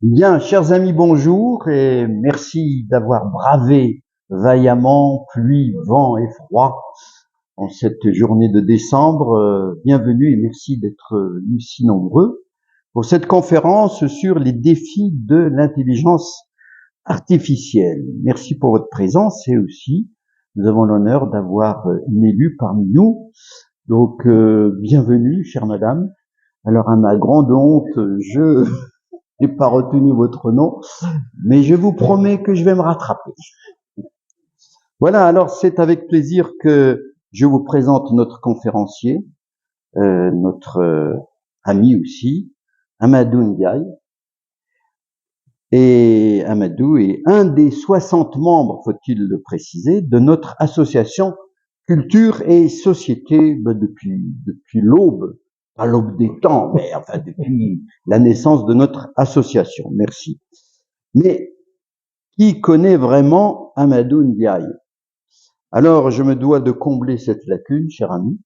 Bien, chers amis, bonjour et merci d'avoir bravé vaillamment pluie, vent et froid en cette journée de décembre. Bienvenue et merci d'être venus si nombreux pour cette conférence sur les défis de l'intelligence artificielle. Merci pour votre présence et aussi nous avons l'honneur d'avoir une élue parmi nous. Donc, bienvenue, chère madame. Alors, à ma grande honte, je n'ai pas retenu votre nom, mais je vous promets que je vais me rattraper. Voilà, alors c'est avec plaisir que je vous présente notre conférencier, notre ami aussi, Amadou Ndiaye. Et Amadou est un des 60 membres, faut-il le préciser, de notre association Culture et Société depuis l'aube, pas l'aube des temps, mais enfin depuis la naissance de notre association. Merci. Mais qui connaît vraiment Amadou Ndiaye? Alors, je me dois de combler cette lacune, cher ami.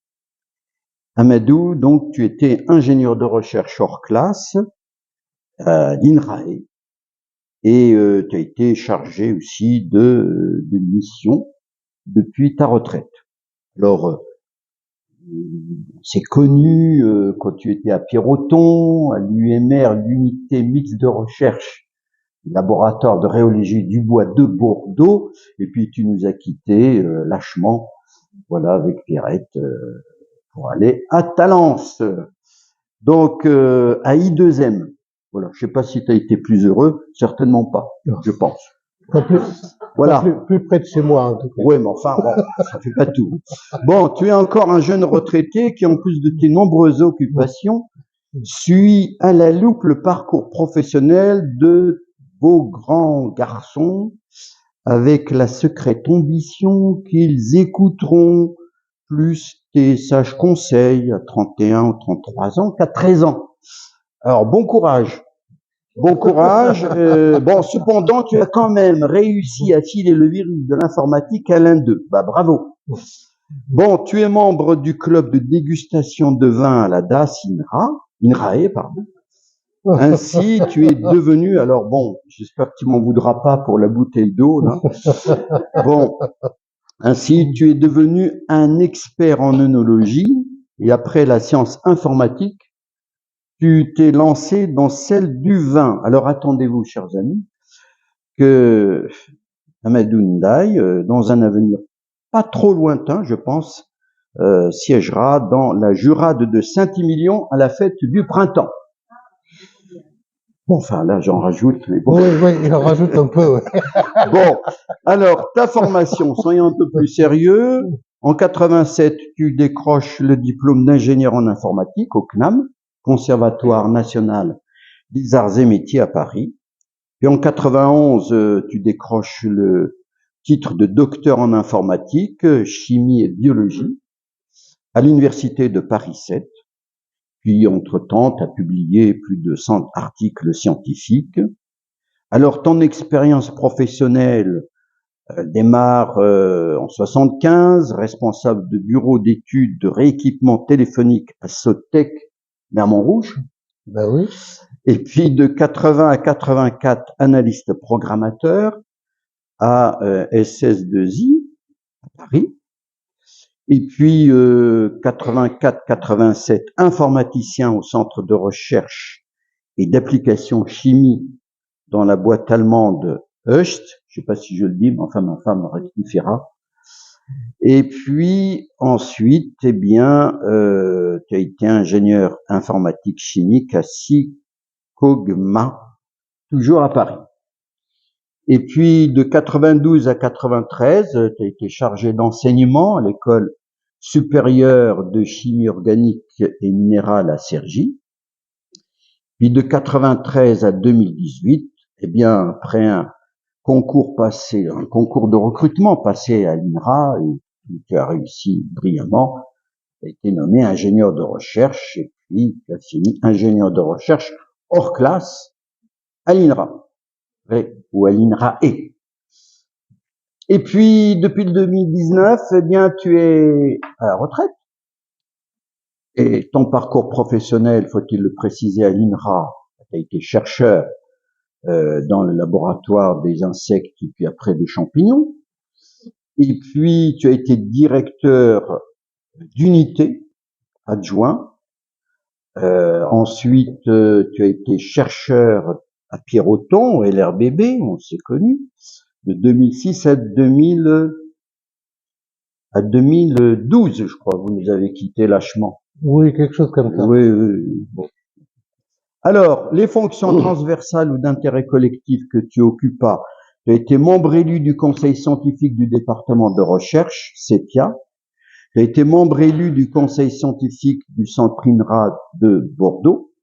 Amadou, donc, tu étais ingénieur de recherche hors classe à l'INRAE et tu as été chargé aussi de mission depuis ta retraite. Alors, c'est connu quand tu étais à Pierroton, à l'UMR, l'unité mixte de recherche laboratoire de rhéologie du bois de Bordeaux, et puis tu nous as quittés lâchement, voilà, avec Pierrette, pour aller à Talence. Donc, à I2M. Voilà, je sais pas si tu as été plus heureux, certainement pas, je pense. Voilà. Plus près de chez moi, en tout cas. Oui, mais enfin, bon, ça fait pas tout. Bon, tu es encore un jeune retraité qui, en plus de tes nombreuses occupations, suit à la loupe le parcours professionnel de vos grands garçons avec la secrète ambition qu'ils écouteront plus tes sages conseils à 31 ou 33 ans qu'à 13 ans. Alors, bon courage. Bon courage. Bon, cependant, tu as quand même réussi à filer le virus de l'informatique à l'un d'eux. Bah, bravo. Bon, tu es membre du club de dégustation de vin à la DAS INRAE, pardon. Ainsi, tu es devenu, alors bon, j'espère que tu m'en voudras pas pour la bouteille d'eau, là. Bon, ainsi, tu es devenu un expert en œnologie et après la science informatique, tu t'es lancé dans celle du vin. Alors attendez-vous, chers amis, que Amadou Ndiaye, dans un avenir pas trop lointain, je pense, siégera dans la Jurade de Saint-Émilion à la fête du printemps. Bon, enfin, là, j'en rajoute, mais bon. Oui, il en rajoute un peu, ouais. Bon, alors, ta formation, soyons un peu plus sérieux. En 87, tu décroches le diplôme d'ingénieur en informatique au CNAM, Conservatoire national des arts et métiers à Paris. Puis en 91, tu décroches le titre de docteur en informatique, chimie et biologie à l'université de Paris 7. Puis, entre-temps, tu as publié plus de 100 articles scientifiques. Alors, ton expérience professionnelle démarre en 75, responsable de bureau d'études de rééquipement téléphonique à Sotec, mais à Montrouge. Ben oui. Et puis, de 80 à 84, analyste programmateur à SS2I, à Paris. Et puis 84-87, informaticien au centre de recherche et d'application chimie dans la boîte allemande Hoechst. Je ne sais pas si je le dis, mais enfin ma femme rectifiera. Et puis ensuite, eh bien, tu as été ingénieur informatique chimique à Cogma, toujours à Paris. Et puis de 92 à 93, tu as été chargé d'enseignement à l'école supérieure de chimie organique et minérale à Cergy. Puis de 93 à 2018, eh bien, après un concours de recrutement passé à l'INRA, et tu as réussi brillamment, tu as été nommé ingénieur de recherche, et puis tu as fini ingénieur de recherche hors classe à l'INRA, ou à l'INRAE. Et puis, depuis le 2019, eh bien, tu es à la retraite. Et ton parcours professionnel, faut-il le préciser, à l'INRA, tu as été chercheur dans le laboratoire des insectes et puis après des champignons. Et puis, tu as été directeur d'unité adjoint. Ensuite, tu as été chercheur à Pierroton, au LRBB, on s'est connus, de 2006 à 2012, je crois, vous nous avez quittés lâchement. Oui, quelque chose comme ça. Oui, bon. Alors, les fonctions transversales ou d'intérêt collectif que tu occupas, tu as été membre élu du conseil scientifique du département de recherche, CEPIA. Tu as été membre élu du conseil scientifique du centre INRA de Bordeaux.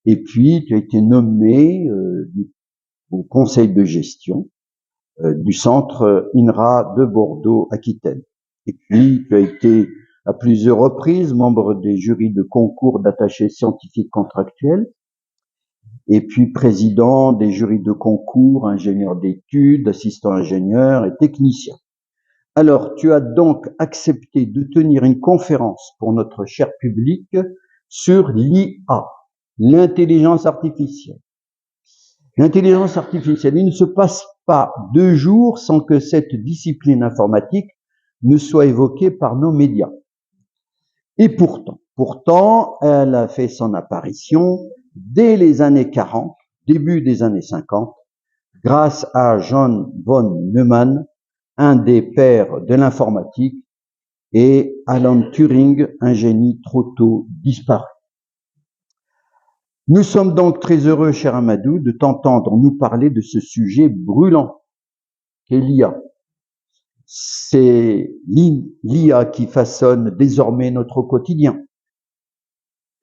Et puis, tu as été nommé au conseil de gestion du centre INRA de Bordeaux-Aquitaine. Et puis, tu as été à plusieurs reprises membre des jurys de concours d'attachés scientifiques contractuels, et puis président des jurys de concours, ingénieur d'études, assistant ingénieur et technicien. Alors, tu as donc accepté de tenir une conférence pour notre cher public sur l'IA, l'intelligence artificielle. L'intelligence artificielle, il ne se passe pas 2 jours sans que cette discipline informatique ne soit évoquée par nos médias. Et pourtant, elle a fait son apparition dès les années 40, début des années 50, grâce à John von Neumann, un des pères de l'informatique, et Alan Turing, un génie trop tôt disparu. Nous sommes donc très heureux, cher Amadou, de t'entendre nous parler de ce sujet brûlant qu'est l'IA. C'est l'IA qui façonne désormais notre quotidien.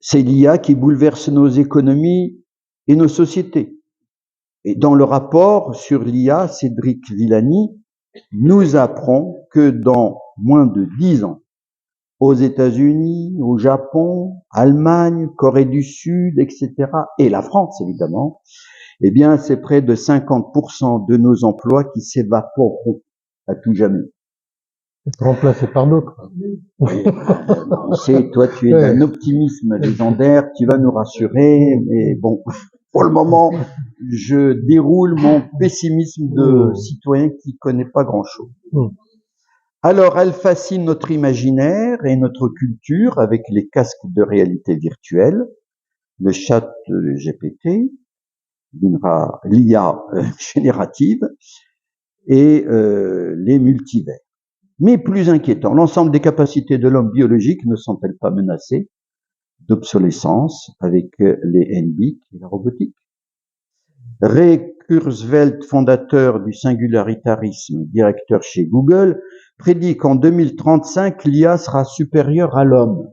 C'est l'IA qui bouleverse nos économies et nos sociétés. Et dans le rapport sur l'IA, Cédric Villani nous apprend que dans moins de 10 ans, aux États-Unis, au Japon, Allemagne, Corée du Sud, etc., et la France, évidemment, eh bien, c'est près de 50% de nos emplois qui s'évaporeront à tout jamais. Remplacé par d'autres. Oui, c'est, toi, tu es d'un optimisme légendaire, tu vas nous rassurer, mais bon, pour le moment, je déroule mon pessimisme de citoyen qui connaît pas grand-chose. Alors, elle fascine notre imaginaire et notre culture avec les casques de réalité virtuelle, le chat GPT, l'IA générative et les multivers. Mais plus inquiétant, l'ensemble des capacités de l'homme biologique ne sont-elles pas menacées d'obsolescence avec les NBIC et la robotique? Ray Kurzweil, fondateur du singularitarisme, directeur chez Google, prédit qu'en 2035, l'IA sera supérieure à l'homme.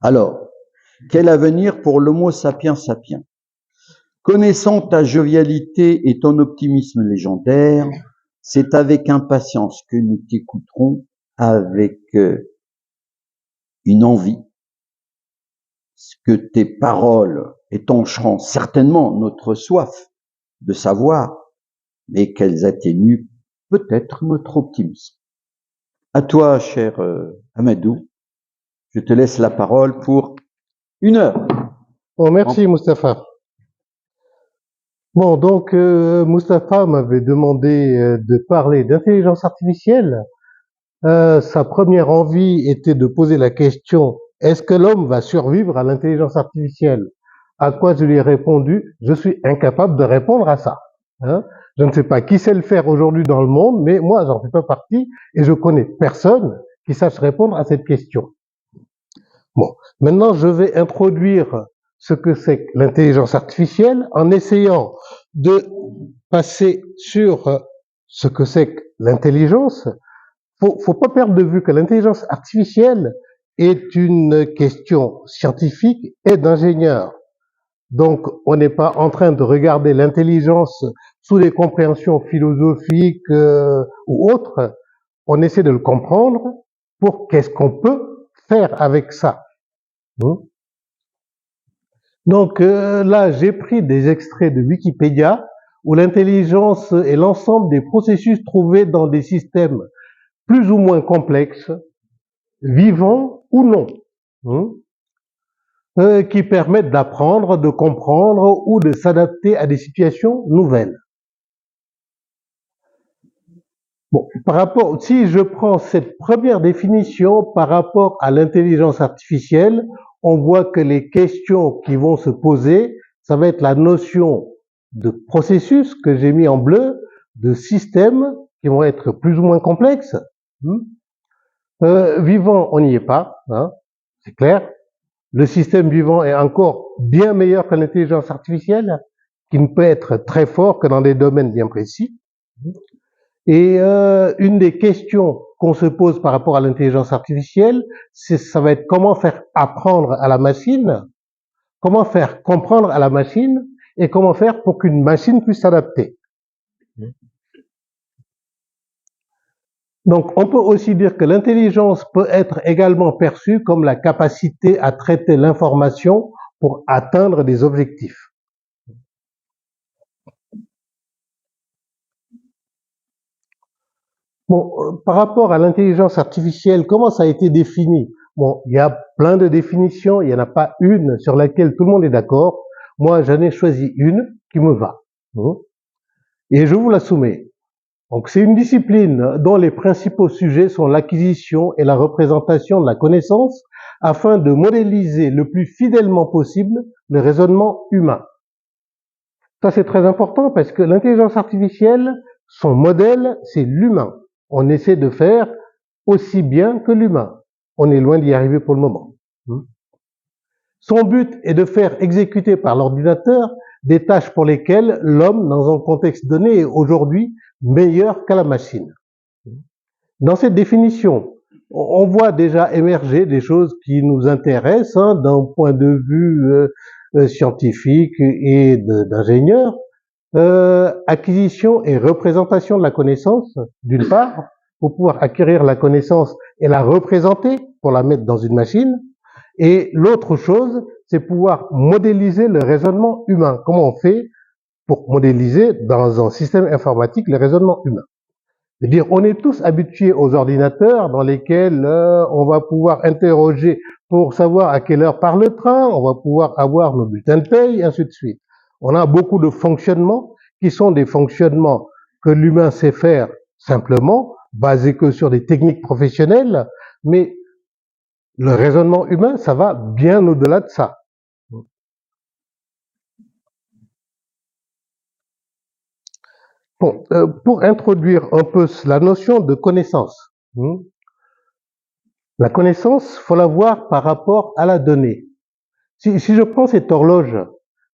Alors, quel avenir pour l'Homo sapiens sapiens? Connaissant ta jovialité et ton optimisme légendaire, c'est avec impatience que nous t'écouterons avec une envie, que tes paroles étancheront certainement notre soif de savoir, mais qu'elles atténuent peut-être notre optimisme. À toi, cher Amadou, je te laisse la parole pour 1 heure. Bon, merci Mustapha. Bon, donc Mustapha m'avait demandé de parler d'intelligence artificielle. Sa première envie était de poser la question: est-ce que l'homme va survivre à l'intelligence artificielle? À quoi je lui ai répondu: je suis incapable de répondre à ça. Hein? Je ne sais pas qui sait le faire aujourd'hui dans le monde, mais moi, j'en fais pas partie et je connais personne qui sache répondre à cette question. Bon, maintenant, je vais introduire ce que c'est que l'intelligence artificielle en essayant de passer sur ce que c'est que l'intelligence. Faut pas perdre de vue que l'intelligence artificielle est une question scientifique et d'ingénieur. Donc, on n'est pas en train de regarder l'intelligence sous des compréhensions philosophiques ou autres. On essaie de le comprendre pour qu'est-ce qu'on peut faire avec ça. Donc là, j'ai pris des extraits de Wikipédia où l'intelligence est l'ensemble des processus trouvés dans des systèmes plus ou moins complexes, vivants ou non. qui permettent d'apprendre, de comprendre ou de s'adapter à des situations nouvelles. Bon, si je prends cette première définition par rapport à l'intelligence artificielle, on voit que les questions qui vont se poser, ça va être la notion de processus que j'ai mis en bleu, de systèmes qui vont être plus ou moins complexes. Vivant, on n'y est pas, hein, c'est clair. Le système vivant est encore bien meilleur que l'intelligence artificielle, qui ne peut être très fort que dans des domaines bien précis. Et une des questions qu'on se pose par rapport à l'intelligence artificielle, ça va être comment faire apprendre à la machine, comment faire comprendre à la machine, et comment faire pour qu'une machine puisse s'adapter. Donc, on peut aussi dire que l'intelligence peut être également perçue comme la capacité à traiter l'information pour atteindre des objectifs. Bon, par rapport à l'intelligence artificielle, comment ça a été défini? Bon, il y a plein de définitions, il n'y en a pas une sur laquelle tout le monde est d'accord. Moi, j'en ai choisi une qui me va. Et je vous la soumets. Donc, c'est une discipline dont les principaux sujets sont l'acquisition et la représentation de la connaissance afin de modéliser le plus fidèlement possible le raisonnement humain. Ça, c'est très important parce que l'intelligence artificielle, son modèle, c'est l'humain. On essaie de faire aussi bien que l'humain. On est loin d'y arriver pour le moment. Son but est de faire exécuter par l'ordinateur des tâches pour lesquelles l'homme, dans un contexte donné, est aujourd'hui meilleur qu'à la machine. Dans cette définition, on voit déjà émerger des choses qui nous intéressent d'un point de vue scientifique et d'ingénieur. Acquisition et représentation de la connaissance, d'une part, pour pouvoir acquérir la connaissance et la représenter, pour la mettre dans une machine. Et l'autre chose, c'est pouvoir modéliser le raisonnement humain. Comment on fait pour modéliser dans un système informatique le raisonnement humain? C'est-à-dire, on est tous habitués aux ordinateurs dans lesquels on va pouvoir interroger pour savoir à quelle heure part le train, on va pouvoir avoir nos bulletins de paye, ainsi de suite. On a beaucoup de fonctionnements qui sont des fonctionnements que l'humain sait faire simplement, basés que sur des techniques professionnelles, mais le raisonnement humain, ça va bien au-delà de ça. Bon, pour introduire un peu la notion de connaissance, la connaissance, faut la voir par rapport à la donnée. Si je prends cette horloge,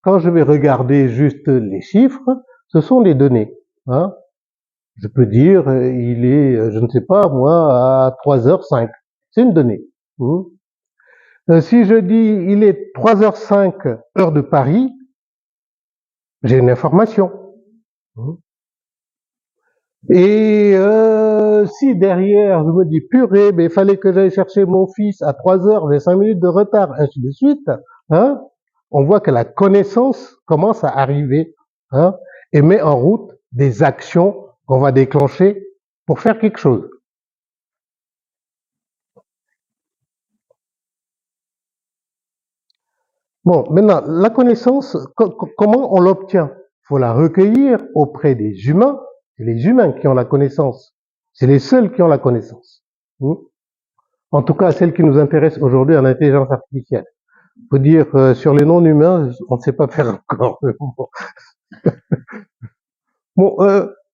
quand je vais regarder juste les chiffres, ce sont des données. Je peux dire, il est, je ne sais pas moi, à 3h05. C'est une donnée. Si je dis, il est 3h05, heure de Paris, j'ai une information. Et si derrière, je me dis, purée, mais il fallait que j'aille chercher mon fils à 3h, j'ai 5 minutes de retard, ainsi de suite, on voit que la connaissance commence à arriver et met en route des actions qu'on va déclencher pour faire quelque chose. Bon, maintenant, la connaissance, comment on l'obtient? Il faut la recueillir auprès des humains. C'est les humains qui ont la connaissance. C'est les seuls qui ont la connaissance. En tout cas, celle qui nous intéresse aujourd'hui en intelligence artificielle. Il faut dire, sur les non-humains, on ne sait pas faire encore. Bon,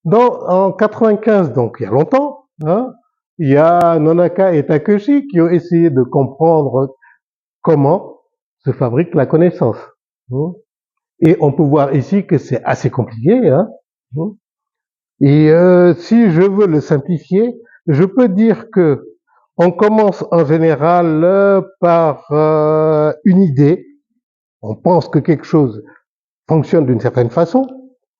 en 95, donc il y a longtemps, il y a Nonaka et Takeshi qui ont essayé de comprendre comment se fabrique la connaissance. Et on peut voir ici que c'est assez compliqué. Et si je veux le simplifier, je peux dire que on commence en général par une idée. On pense que quelque chose fonctionne d'une certaine façon.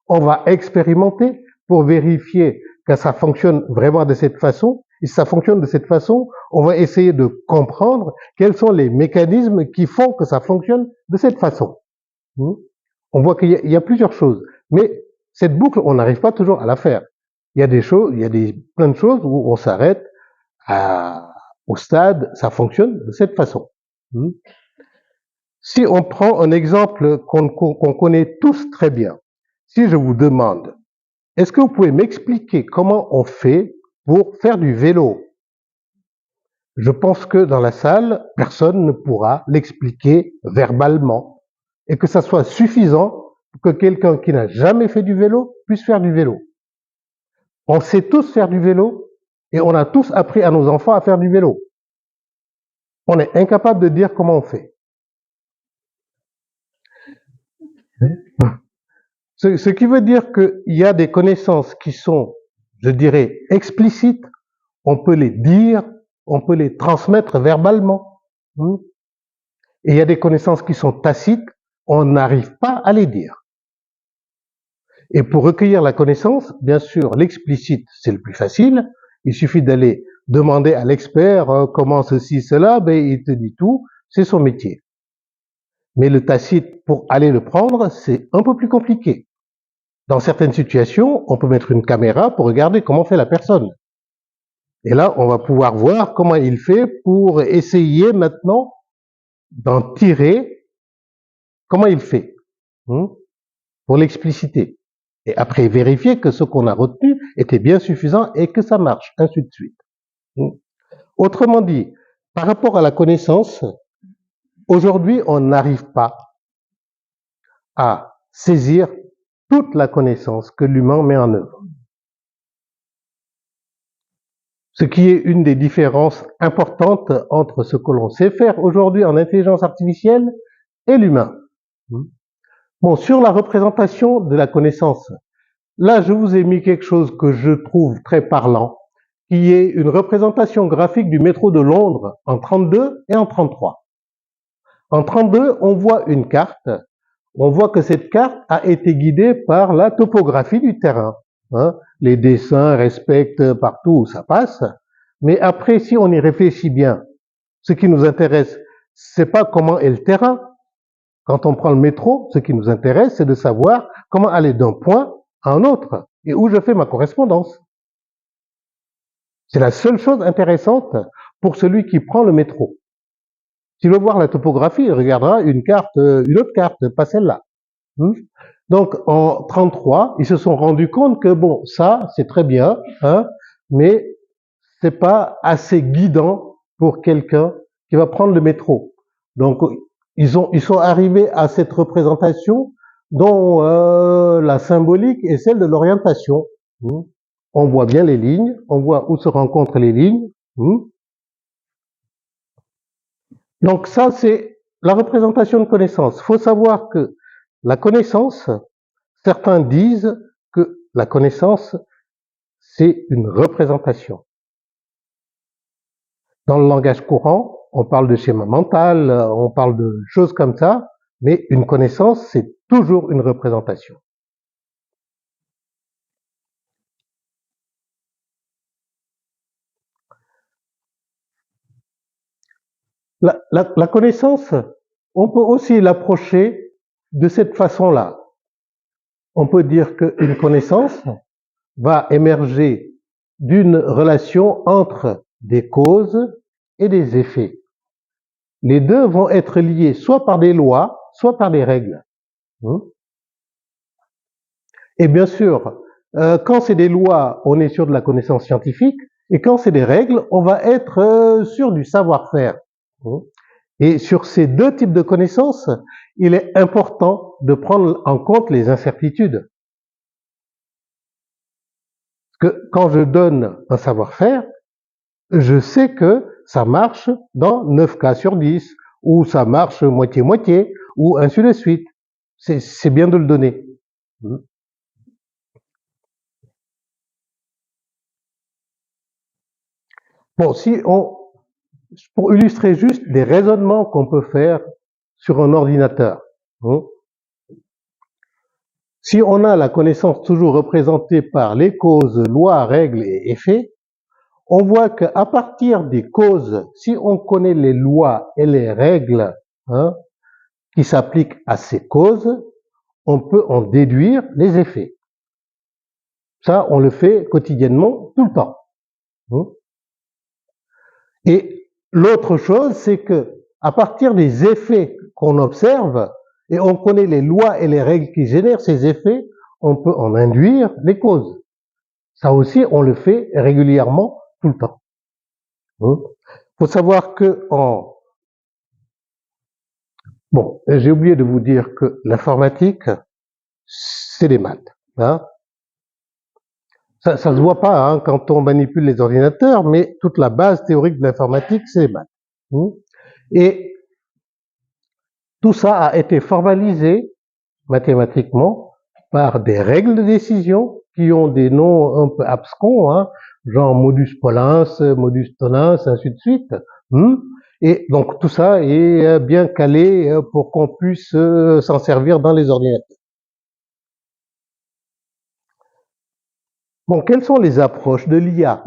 On va expérimenter pour vérifier que ça fonctionne vraiment de cette façon. Et si ça fonctionne de cette façon, on va essayer de comprendre quels sont les mécanismes qui font que ça fonctionne de cette façon. On voit qu'il y a plusieurs choses. Mais cette boucle, on n'arrive pas toujours à la faire. Il y a des choses, plein de choses où on s'arrête au stade, ça fonctionne de cette façon. Si on prend un exemple qu'on connaît tous très bien, si je vous demande, est-ce que vous pouvez m'expliquer comment on fait pour faire du vélo? Je pense que dans la salle, personne ne pourra l'expliquer verbalement et que ça soit suffisant pour que quelqu'un qui n'a jamais fait du vélo puisse faire du vélo. On sait tous faire du vélo et on a tous appris à nos enfants à faire du vélo. On est incapable de dire comment on fait. Ce qui veut dire qu'il y a des connaissances qui sont, je dirais, explicites, on peut les dire, on peut les transmettre verbalement. Et il y a des connaissances qui sont tacites, on n'arrive pas à les dire. Et pour recueillir la connaissance, bien sûr, l'explicite, c'est le plus facile. Il suffit d'aller demander à l'expert comment ceci, cela, ben, il te dit tout, c'est son métier. Mais le tacite, pour aller le prendre, c'est un peu plus compliqué. Dans certaines situations, on peut mettre une caméra pour regarder comment fait la personne. Et là, on va pouvoir voir comment il fait pour essayer maintenant d'en tirer comment il fait, pour l'expliciter. Et après, vérifier que ce qu'on a retenu était bien suffisant et que ça marche, ainsi de suite. Autrement dit, par rapport à la connaissance, aujourd'hui, on n'arrive pas à saisir toute la connaissance que l'humain met en œuvre. Ce qui est une des différences importantes entre ce que l'on sait faire aujourd'hui en intelligence artificielle et l'humain. Bon, sur la représentation de la connaissance, là, je vous ai mis quelque chose que je trouve très parlant, qui est une représentation graphique du métro de Londres en 32 et en 33. En 32, on voit une carte. On voit que cette carte a été guidée par la topographie du terrain. Les dessins respectent partout où ça passe. Mais après, si on y réfléchit bien, ce qui nous intéresse, c'est pas comment est le terrain. Quand on prend le métro, ce qui nous intéresse, c'est de savoir comment aller d'un point à un autre et où je fais ma correspondance. C'est la seule chose intéressante pour celui qui prend le métro. S'il veut voir la topographie, il regardera une autre carte, pas celle-là. Donc, en 33, ils se sont rendus compte que bon, ça, c'est très bien, mais c'est pas assez guidant pour quelqu'un qui va prendre le métro. Donc, ils sont arrivés à cette représentation dont la symbolique est celle de l'orientation. On voit bien les lignes, on voit où se rencontrent les lignes. Donc ça, c'est la représentation de connaissance. Il faut savoir que la connaissance, certains disent que la connaissance, c'est une représentation. Dans le langage courant, on parle de schéma mental, on parle de choses comme ça, mais une connaissance, c'est toujours une représentation. La connaissance, on peut aussi l'approcher de cette façon-là. On peut dire qu'une connaissance va émerger d'une relation entre des causes et des effets. Les deux vont être liés soit par des lois, soit par des règles. Et bien sûr, quand c'est des lois, on est sur de la connaissance scientifique, et quand c'est des règles, on va être sur du savoir-faire. Et sur ces deux types de connaissances, il est important de prendre en compte les incertitudes. Parce que quand je donne un savoir-faire, je sais que ça marche dans 9 cas sur 10, ou ça marche moitié-moitié, ou ainsi de suite. C'est bien de le donner. Bon, pour illustrer juste des raisonnements qu'on peut faire sur un ordinateur. Si on a la connaissance toujours représentée par les causes, lois, règles et effets, on voit qu'à partir des causes, si on connaît les lois et les règles qui s'appliquent à ces causes, on peut en déduire les effets. Ça, on le fait quotidiennement, tout le temps. Et l'autre chose, c'est que à partir des effets qu'on observe et on connaît les lois et les règles qui génèrent ces effets, on peut en induire les causes. Ça aussi, on le fait régulièrement, tout le temps. Faut savoir que bon, j'ai oublié de vous dire que l'informatique, c'est des maths. Hein. Ça se voit pas hein, quand on manipule les ordinateurs, mais toute la base théorique de l'informatique, c'est les maths. Et tout ça a été formalisé mathématiquement par des règles de décision qui ont des noms un peu abscons, hein, genre modus ponens, modus tonens, ainsi de suite. Et donc tout ça est bien calé pour qu'on puisse s'en servir dans les ordinateurs. Bon, quelles sont les approches de l'IA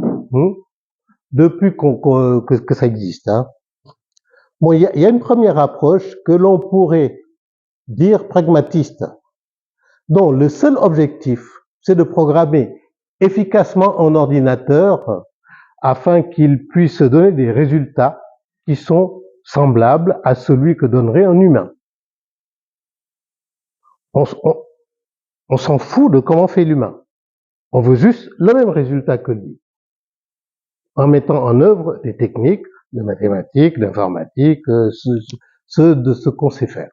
depuis que ça existe hein? Bon, il y a une première approche que l'on pourrait dire pragmatiste, dont le seul objectif, c'est de programmer efficacement un ordinateur afin qu'il puisse donner des résultats qui sont semblables à celui que donnerait un humain. On s'en fout de comment fait l'humain. On veut juste le même résultat que lui, en mettant en œuvre des techniques de mathématiques, d'informatique, de ce qu'on sait faire.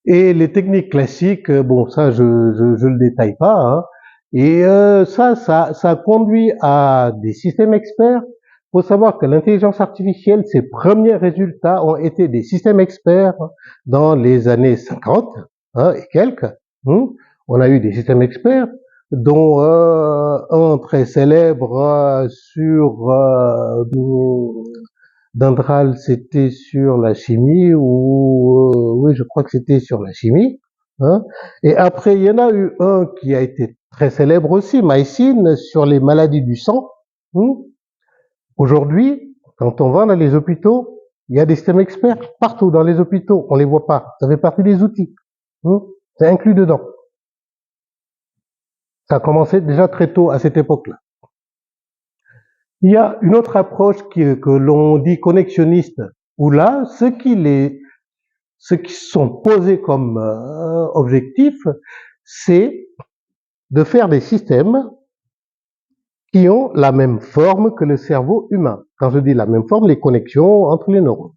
Et les techniques classiques, bon, ça, je le détaille pas, hein. Et ça conduit à des systèmes experts. Il faut savoir que l'intelligence artificielle, ses premiers résultats ont été des systèmes experts dans les années 50 hein, et quelques. On a eu des systèmes experts, dont un très célèbre Dendral, c'était sur la chimie, ou oui, je crois que c'était sur la chimie. Hein. Et après, il y en a eu un qui a été très célèbre aussi, Mycin, sur les maladies du sang. Aujourd'hui, quand on va dans les hôpitaux, il y a des systèmes experts partout dans les hôpitaux. On les voit pas. Ça fait partie des outils. C'est inclus dedans. Ça a commencé déjà très tôt à cette époque-là. Il y a une autre approche que l'on dit connexionniste, où là, ce qui sont posés comme objectif, c'est de faire des systèmes qui ont la même forme que le cerveau humain. Quand je dis la même forme, les connexions entre les neurones.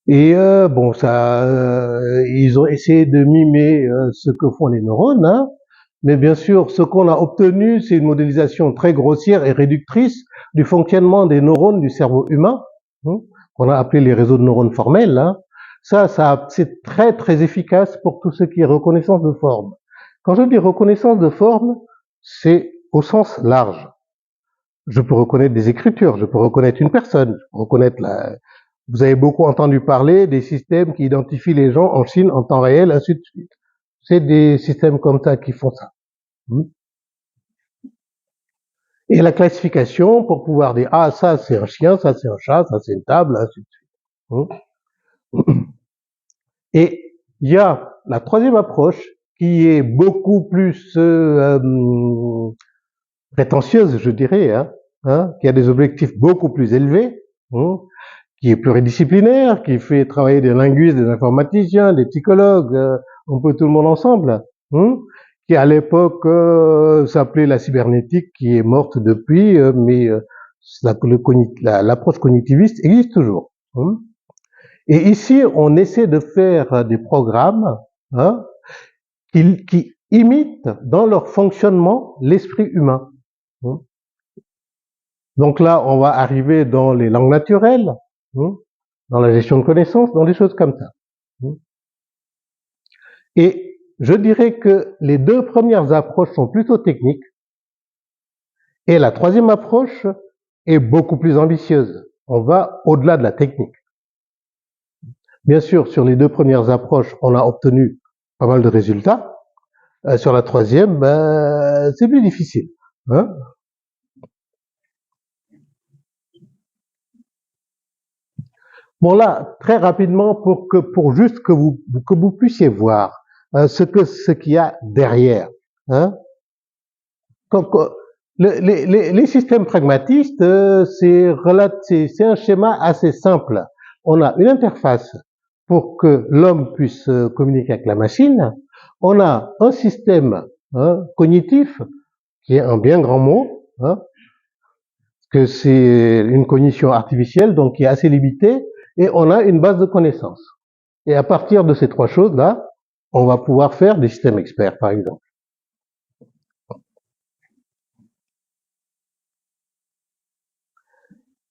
Et bon, ils ont essayé de mimer ce que font les neurones, hein. Mais bien sûr, ce qu'on a obtenu, c'est une modélisation très grossière et réductrice du fonctionnement des neurones du cerveau humain, qu'on a appelé les réseaux de neurones formels. Hein. Ça c'est très très efficace pour tout ce qui est reconnaissance de forme. Quand je dis reconnaissance de forme, c'est au sens large. Je peux reconnaître des écritures, je peux reconnaître une personne, je peux reconnaître Vous avez beaucoup entendu parler des systèmes qui identifient les gens en Chine en temps réel, ainsi de suite. C'est des systèmes comme ça qui font ça. Et la classification pour pouvoir dire ah ça c'est un chien, ça c'est un chat, ça c'est une table, ainsi de suite. Et il y a la troisième approche qui est beaucoup plus prétentieuse, je dirais, qui a des objectifs beaucoup plus élevés, qui est pluridisciplinaire, qui fait travailler des linguistes, des informaticiens, des psychologues, un peu tout le monde ensemble, qui à l'époque s'appelait la cybernétique, qui est morte depuis, mais l'approche cognitiviste existe toujours. Et ici, on essaie de faire des programmes qui imitent dans leur fonctionnement l'esprit humain. Donc là, on va arriver dans les langues naturelles, dans la gestion de connaissances, dans des choses comme ça. Et je dirais que les deux premières approches sont plutôt techniques, et la troisième approche est beaucoup plus ambitieuse. On va au-delà de la technique. Bien sûr, sur les deux premières approches, on a obtenu pas mal de résultats. Sur la troisième, c'est plus difficile. Bon là, très rapidement, pour juste que vous puissiez voir ce qu'il y a derrière. Donc, les systèmes pragmatistes, c'est un schéma assez simple. on a une interface pour que l'homme puisse communiquer avec la machine. On a un système cognitif, qui est un bien grand mot, que c'est une cognition artificielle, donc qui est assez limitée, et on a une base de connaissances. Et à partir de ces trois choses-là, on va pouvoir faire des systèmes experts, par exemple.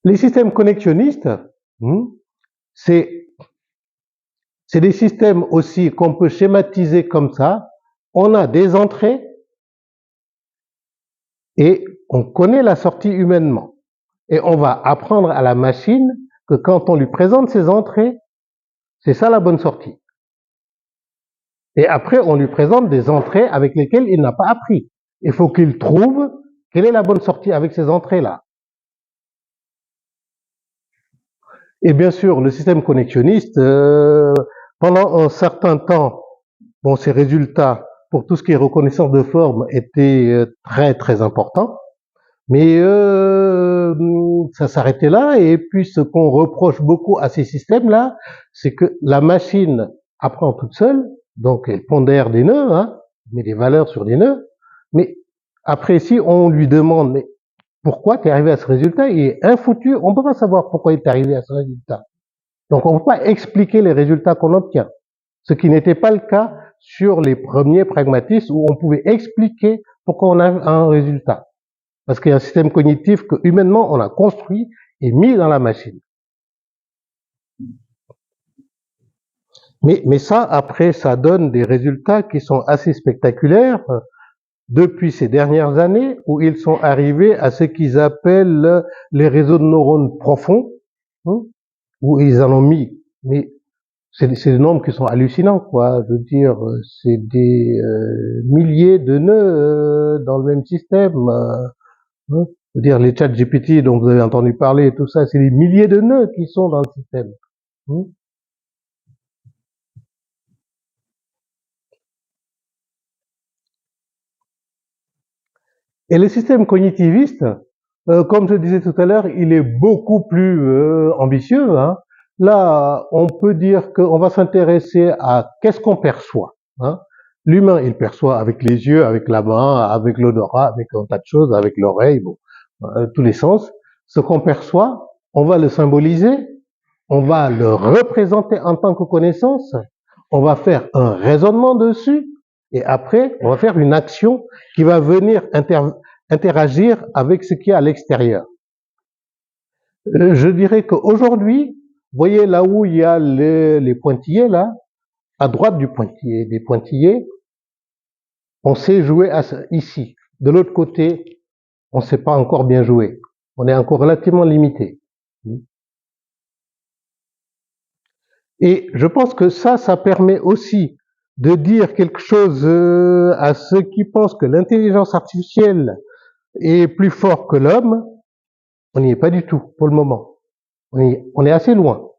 Les systèmes connexionnistes, c'est des systèmes aussi qu'on peut schématiser comme ça. On a des entrées et on connaît la sortie humainement. Et on va apprendre à la machine que quand on lui présente ses entrées, c'est ça la bonne sortie. Et après, on lui présente des entrées avec lesquelles il n'a pas appris. Il faut qu'il trouve quelle est la bonne sortie avec ces entrées-là. Et bien sûr, le système connexionniste, pendant un certain temps, bon, ses résultats pour tout ce qui est reconnaissance de forme étaient très très importants, mais ça s'arrêtait là. Et puis ce qu'on reproche beaucoup à ces systèmes-là, c'est que la machine apprend toute seule, donc elle pondère des nœuds, met des valeurs sur des nœuds, mais après si on lui demande mais pourquoi tu es arrivé à ce résultat, il est infoutu, on ne peut pas savoir pourquoi il est arrivé à ce résultat. Donc on ne peut pas expliquer les résultats qu'on obtient, ce qui n'était pas le cas sur les premiers pragmatistes où on pouvait expliquer pourquoi on a un résultat. Parce qu'il y a un système cognitif que humainement on a construit et mis dans la machine. Mais ça, après, ça donne des résultats qui sont assez spectaculaires depuis ces dernières années, où ils sont arrivés à ce qu'ils appellent les réseaux de neurones profonds, où ils en ont mis, mais c'est des nombres qui sont hallucinants, quoi. Je veux dire, c'est des milliers de nœuds dans le même système. Je veux dire, les chats GPT dont vous avez entendu parler et tout ça, c'est des milliers de nœuds qui sont dans le système. Et le système cognitiviste, comme je disais tout à l'heure, il est beaucoup plus ambitieux. Là, on peut dire qu'on va s'intéresser à qu'est-ce qu'on perçoit. L'humain, il perçoit avec les yeux, avec la main, avec l'odorat, avec un tas de choses, avec l'oreille, bon, tous les sens. Ce qu'on perçoit, on va le symboliser, on va le représenter en tant que connaissance, on va faire un raisonnement dessus, et après, on va faire une action qui va venir interagir avec ce qu'il y a à l'extérieur. Je dirais qu'aujourd'hui, vous voyez là où il y a les pointillés, là, à droite des pointillés, on sait jouer ici. De l'autre côté, on ne sait pas encore bien jouer. On est encore relativement limité. Et je pense que ça permet aussi de dire quelque chose à ceux qui pensent que l'intelligence artificielle est plus fort que l'homme. On n'y est pas du tout pour le moment. On est assez loin.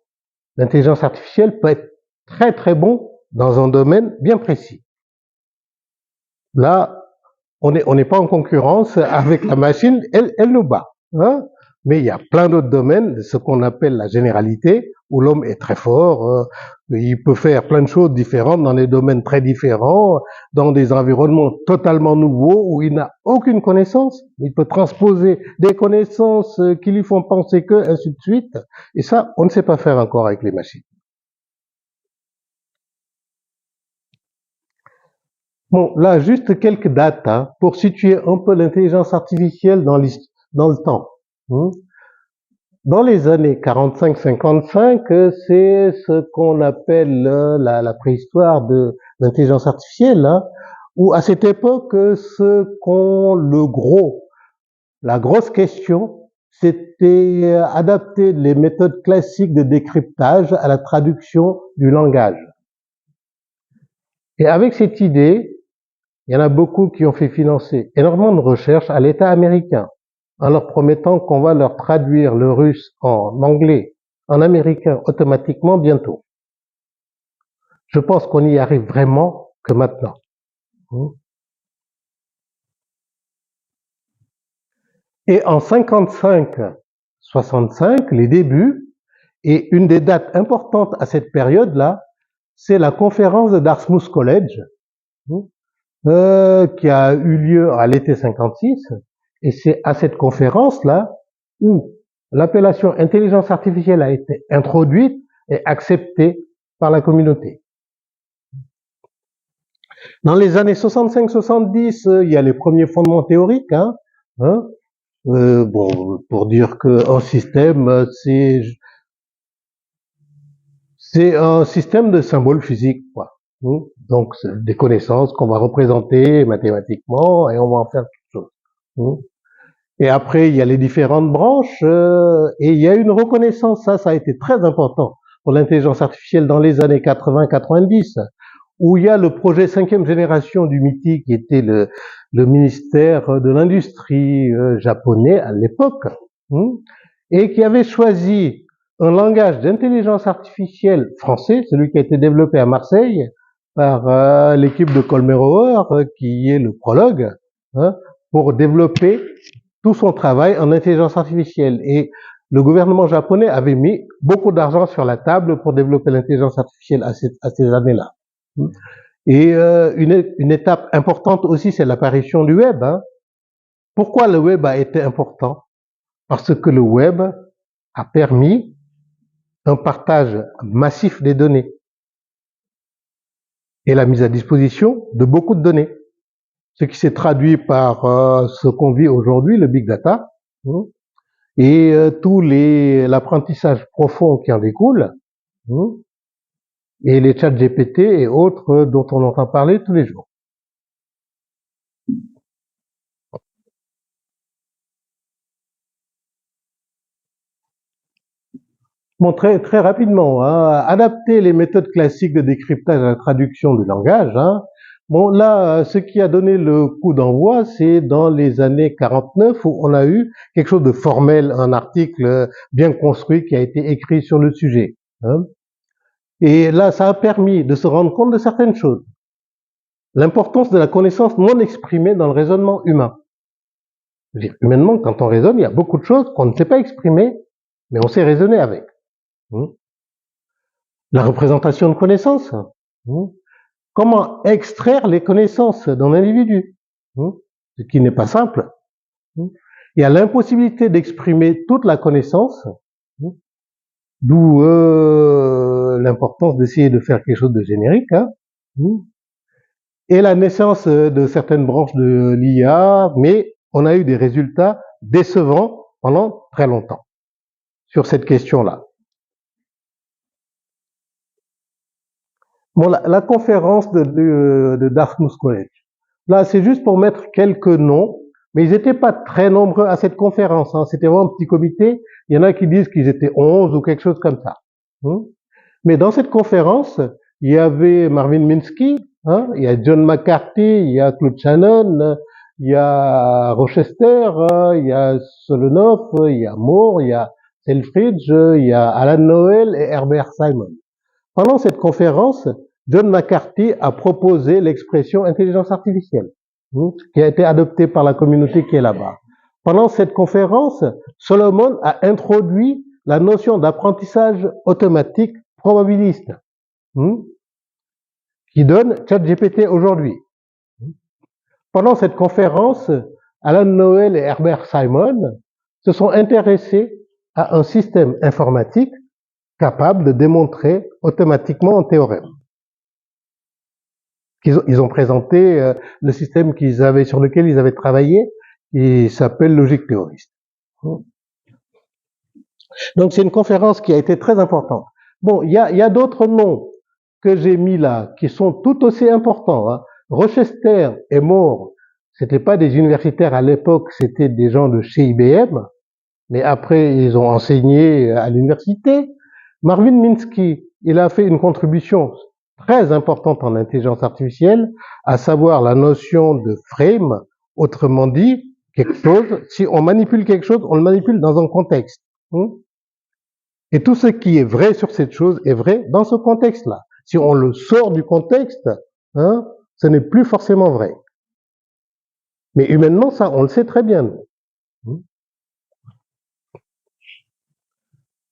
L'intelligence artificielle peut être très très bon dans un domaine bien précis. Là, on n'est pas en concurrence avec la machine, elle nous bat. Mais il y a plein d'autres domaines, ce qu'on appelle la généralité, où l'homme est très fort, il peut faire plein de choses différentes dans des domaines très différents, dans des environnements totalement nouveaux où il n'a aucune connaissance. Il peut transposer des connaissances qui lui font penser que, ainsi de suite. Et ça, on ne sait pas faire encore avec les machines. Bon, là, juste quelques dates pour situer un peu l'intelligence artificielle dans le temps. Dans les années 45-55, c'est ce qu'on appelle la préhistoire de l'intelligence artificielle, où à cette époque, la grosse question, c'était adapter les méthodes classiques de décryptage à la traduction du langage. Et avec cette idée, il y en a beaucoup qui ont fait financer énormément de recherches à l'État américain, en leur promettant qu'on va leur traduire le russe en anglais, en américain automatiquement bientôt. Je pense qu'on n'y arrive vraiment que maintenant. Et en 55-65, les débuts, Et une des dates importantes à cette période-là, c'est la conférence de Dartmouth College, qui a eu lieu à l'été 56. Et c'est à cette conférence-là où l'appellation intelligence artificielle a été introduite et acceptée par la communauté. Dans les années 65-70, il y a les premiers fondements théoriques, bon, pour dire qu'un système, c'est un système de symboles physiques, quoi. Donc, c'est des connaissances qu'on va représenter mathématiquement et on va en faire quelque chose. Et après, il y a les différentes branches et il y a une reconnaissance, ça a été très important pour l'intelligence artificielle dans les années 80-90, où il y a le projet 5e génération du MITI qui était le ministère de l'Industrie japonais à l'époque, et qui avait choisi un langage d'intelligence artificielle français, celui qui a été développé à Marseille par l'équipe de Kolmogorov, qui est le Prologue, pour développer tout son travail en intelligence artificielle. Et le gouvernement japonais avait mis beaucoup d'argent sur la table pour développer l'intelligence artificielle à ces années-là. Et une étape importante aussi, c'est l'apparition du web. Pourquoi le web a été important? Parce que le web a permis un partage massif des données et la mise à disposition de beaucoup de données. Ce qui s'est traduit par ce qu'on vit aujourd'hui, le big data, et tout l'apprentissage profond qui en découle, et les chats GPT et autres dont on entend parler tous les jours. Bon, très rapidement, adapter les méthodes classiques de décryptage à la traduction du langage. Bon, là, ce qui a donné le coup d'envoi, c'est dans les années 49 où on a eu quelque chose de formel, un article bien construit qui a été écrit sur le sujet. Et là, ça a permis de se rendre compte de certaines choses. L'importance de la connaissance non exprimée dans le raisonnement humain. Humainement, quand on raisonne, il y a beaucoup de choses qu'on ne sait pas exprimer, mais on sait raisonner avec. La représentation de connaissances. Comment extraire les connaissances d'un individu, ce qui n'est pas simple. Il y a l'impossibilité d'exprimer toute la connaissance, d'où l'importance d'essayer de faire quelque chose de générique, et la naissance de certaines branches de l'IA, mais on a eu des résultats décevants pendant très longtemps sur cette question-là. Bon, la conférence de Dartmouth College. Là, c'est juste pour mettre quelques noms, mais ils n'étaient pas très nombreux à cette conférence. C'était vraiment un petit comité. Il y en a qui disent qu'ils étaient 11 ou quelque chose comme ça. Mais dans cette conférence, il y avait Marvin Minsky, il y a John McCarthy, il y a Claude Shannon, il y a Rochester, il y a Solonoff, il y a Moore, il y a Selfridge, il y a Alan Noel et Herbert Simon. Pendant cette conférence, John McCarthy a proposé l'expression intelligence artificielle, qui a été adoptée par la communauté qui est là-bas. Pendant cette conférence, Solomon a introduit la notion d'apprentissage automatique probabiliste, qui donne ChatGPT aujourd'hui. Pendant cette conférence, Alan Noel et Herbert Simon se sont intéressés à un système informatique capable de démontrer automatiquement un théorème. Ils ont présenté le système sur lequel ils avaient travaillé, qui s'appelle Logic Theorist. Donc c'est une conférence qui a été très importante. Bon, il y a d'autres noms que j'ai mis là, qui sont tout aussi importants. Rochester et Moore, c'était pas des universitaires à l'époque, c'était des gens de chez IBM, mais après ils ont enseigné à l'université. Marvin Minsky, il a fait une contribution très importante en intelligence artificielle, à savoir la notion de frame, autrement dit, quelque chose, si on manipule quelque chose, on le manipule dans un contexte. Et tout ce qui est vrai sur cette chose est vrai dans ce contexte-là. Si on le sort du contexte, ce n'est plus forcément vrai. Mais humainement, ça, on le sait très bien.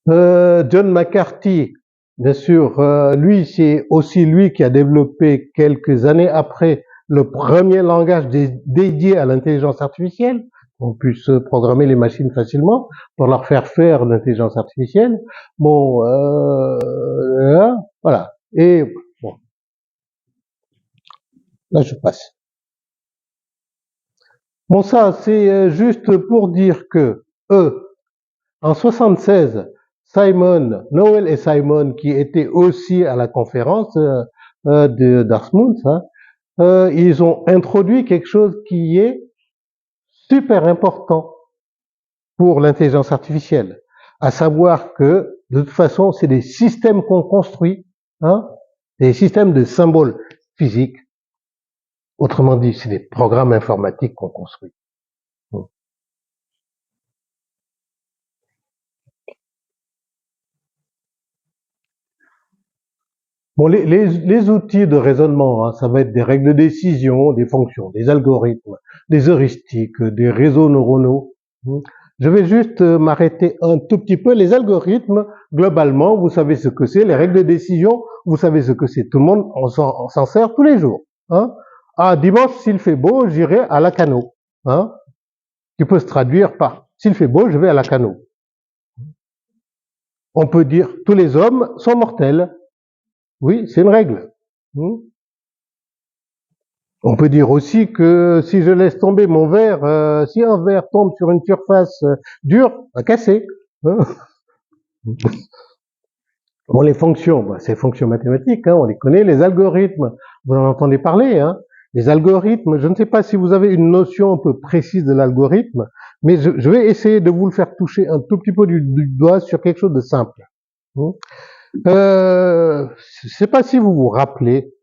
John McCarthy, bien sûr, lui, c'est aussi lui qui a développé quelques années après le premier langage dédié à l'intelligence artificielle. On puisse programmer les machines facilement pour leur faire l'intelligence artificielle. Bon, voilà. Et bon, là je passe. Bon, ça c'est juste pour dire que en 76, Noel et Simon, qui étaient aussi à la conférence de Dartmouth, ils ont introduit quelque chose qui est super important pour l'intelligence artificielle, à savoir que de toute façon, c'est des systèmes qu'on construit, des systèmes de symboles physiques. Autrement dit, c'est des programmes informatiques qu'on construit. Bon, les outils de raisonnement, ça va être des règles de décision, des fonctions, des algorithmes, des heuristiques, des réseaux neuronaux. Je vais juste m'arrêter un tout petit peu. Les algorithmes, globalement, vous savez ce que c'est. Les règles de décision, vous savez ce que c'est. Tout le monde on s'en sert tous les jours. Ah, dimanche, s'il fait beau, j'irai à Lacanau. Qui peut se traduire par s'il fait beau, je vais à Lacanau. On peut dire tous les hommes sont mortels. Oui, c'est une règle. On peut dire aussi que si je laisse tomber mon verre, si un verre tombe sur une surface dure, va casser. Bon, les fonctions, c'est fonctions mathématiques, on les connaît. Les algorithmes, vous en entendez parler. Les algorithmes, je ne sais pas si vous avez une notion un peu précise de l'algorithme, mais je vais essayer de vous le faire toucher un tout petit peu du doigt sur quelque chose de simple. Je ne sais pas si vous vous rappelez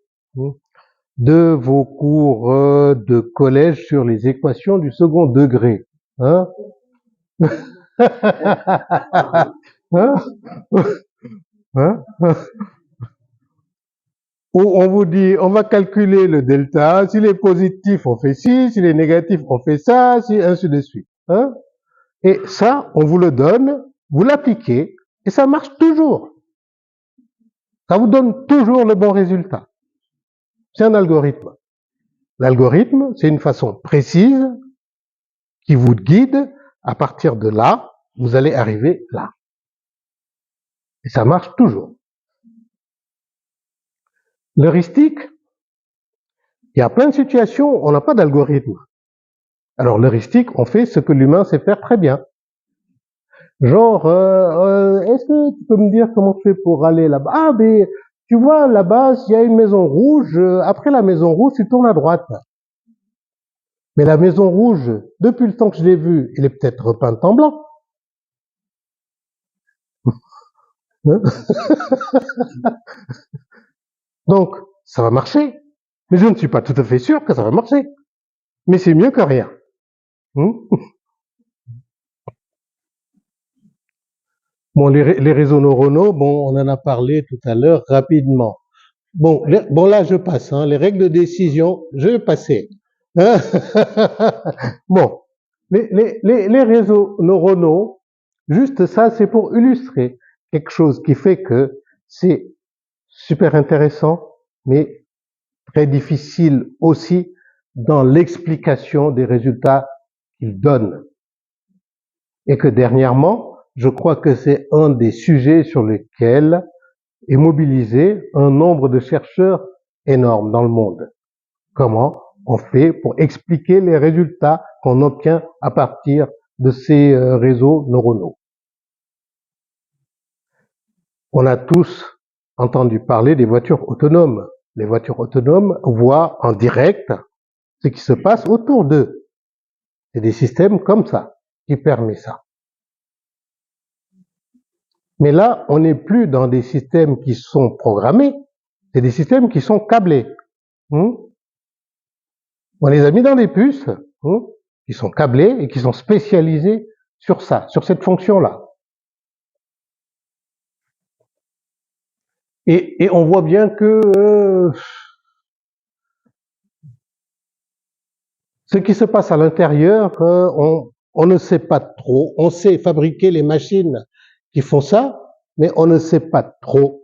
de vos cours de collège sur les équations du second degré. Où on vous dit, on va calculer le delta, s'il est positif, on fait ci, s'il est négatif, on fait ça, ainsi de suite. Et ça, on vous le donne, vous l'appliquez, et ça marche toujours. Ça vous donne toujours le bon résultat. C'est un algorithme. L'algorithme, c'est une façon précise qui vous guide. À partir de là, vous allez arriver là. Et ça marche toujours. L'heuristique, il y a plein de situations où on n'a pas d'algorithme. Alors l'heuristique, on fait ce que l'humain sait faire très bien. Genre, est-ce que tu peux me dire comment tu fais pour aller là-bas? Ah, mais tu vois, là-bas, il y a une maison rouge. Après la maison rouge, tu tournes à droite. Mais la maison rouge, depuis le temps que je l'ai vue, elle est peut-être repeinte en blanc. Donc, ça va marcher. Mais je ne suis pas tout à fait sûr que ça va marcher. Mais c'est mieux que rien. Bon, les réseaux neuronaux, bon, on en a parlé tout à l'heure rapidement. Bon, là, je passe. Les règles de décision, je vais passer. Bon, les réseaux neuronaux, juste ça, c'est pour illustrer quelque chose qui fait que c'est super intéressant, mais très difficile aussi dans l'explication des résultats qu'ils donnent. Et que dernièrement, je crois que c'est un des sujets sur lesquels est mobilisé un nombre de chercheurs énorme dans le monde. Comment on fait pour expliquer les résultats qu'on obtient à partir de ces réseaux neuronaux? On a tous entendu parler des voitures autonomes. Les voitures autonomes voient en direct ce qui se passe autour d'eux. C'est des systèmes comme ça qui permettent ça. Mais là, on n'est plus dans des systèmes qui sont programmés, c'est des systèmes qui sont câblés. On les a mis dans des puces qui sont câblées et qui sont spécialisées sur ça, sur cette fonction-là. Et on voit bien que ce qui se passe à l'intérieur, on ne sait pas trop. On sait fabriquer les machines qui font ça, mais on ne sait pas trop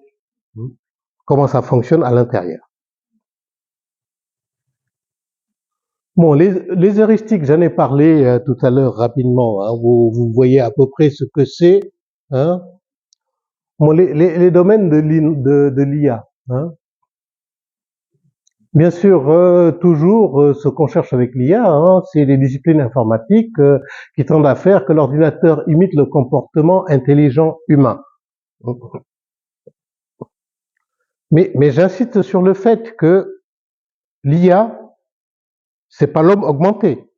comment ça fonctionne à l'intérieur. Bon, les heuristiques, j'en ai parlé tout à l'heure rapidement. Hein, vous voyez à peu près ce que c'est. Hein. Bon, les domaines de l'IA. Hein. Bien sûr, toujours, ce qu'on cherche avec l'IA, hein, c'est les disciplines informatiques qui tendent à faire que l'ordinateur imite le comportement intelligent humain. Mais j'insiste sur le fait que l'IA, c'est pas l'homme augmenté.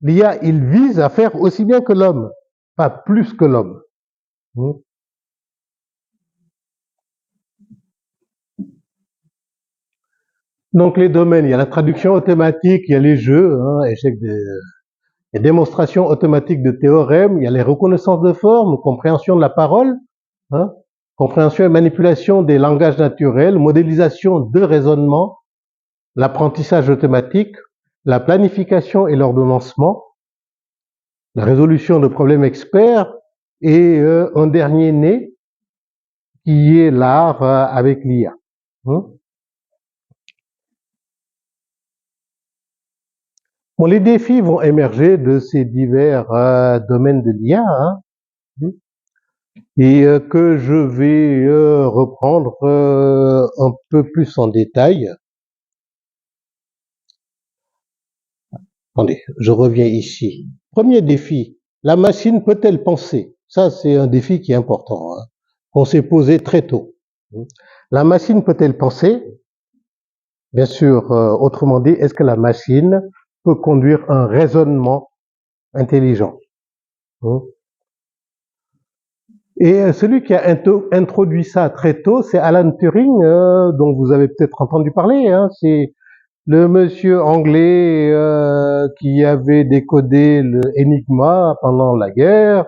L'IA, il vise à faire aussi bien que l'homme, pas plus que l'homme. Donc les domaines, il y a la traduction automatique, il y a les jeux, hein, les démonstrations automatiques de théorèmes, il y a les reconnaissances de formes, compréhension de la parole, hein, compréhension et manipulation des langages naturels, modélisation de raisonnement, l'apprentissage automatique, la planification et l'ordonnancement, la résolution de problèmes experts et un dernier né qui est l'art avec l'IA. Bon, les défis vont émerger de ces divers domaines de l'IA et que je vais reprendre un peu plus en détail. Attendez, je reviens ici. Premier défi, la machine peut-elle penser? Ça, c'est un défi qui est important, hein, qu'on s'est posé très tôt. La machine peut-elle penser? Bien sûr, autrement dit, est-ce que la machine peut conduire un raisonnement intelligent? Et celui qui a introduit ça très tôt, c'est Alan Turing, dont vous avez peut-être entendu parler. Hein, c'est le monsieur anglais qui avait décodé le Enigma pendant la guerre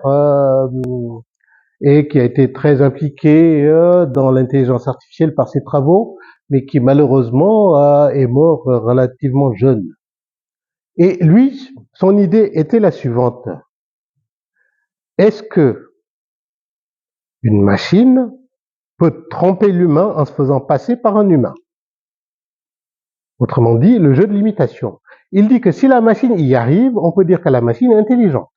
et qui a été très impliqué dans l'intelligence artificielle par ses travaux, mais qui malheureusement est mort relativement jeune. Et lui, son idée était la suivante. Est-ce que une machine peut tromper l'humain en se faisant passer par un humain? Autrement dit, le jeu de l'imitation. Il dit que si la machine y arrive, on peut dire que la machine est intelligente.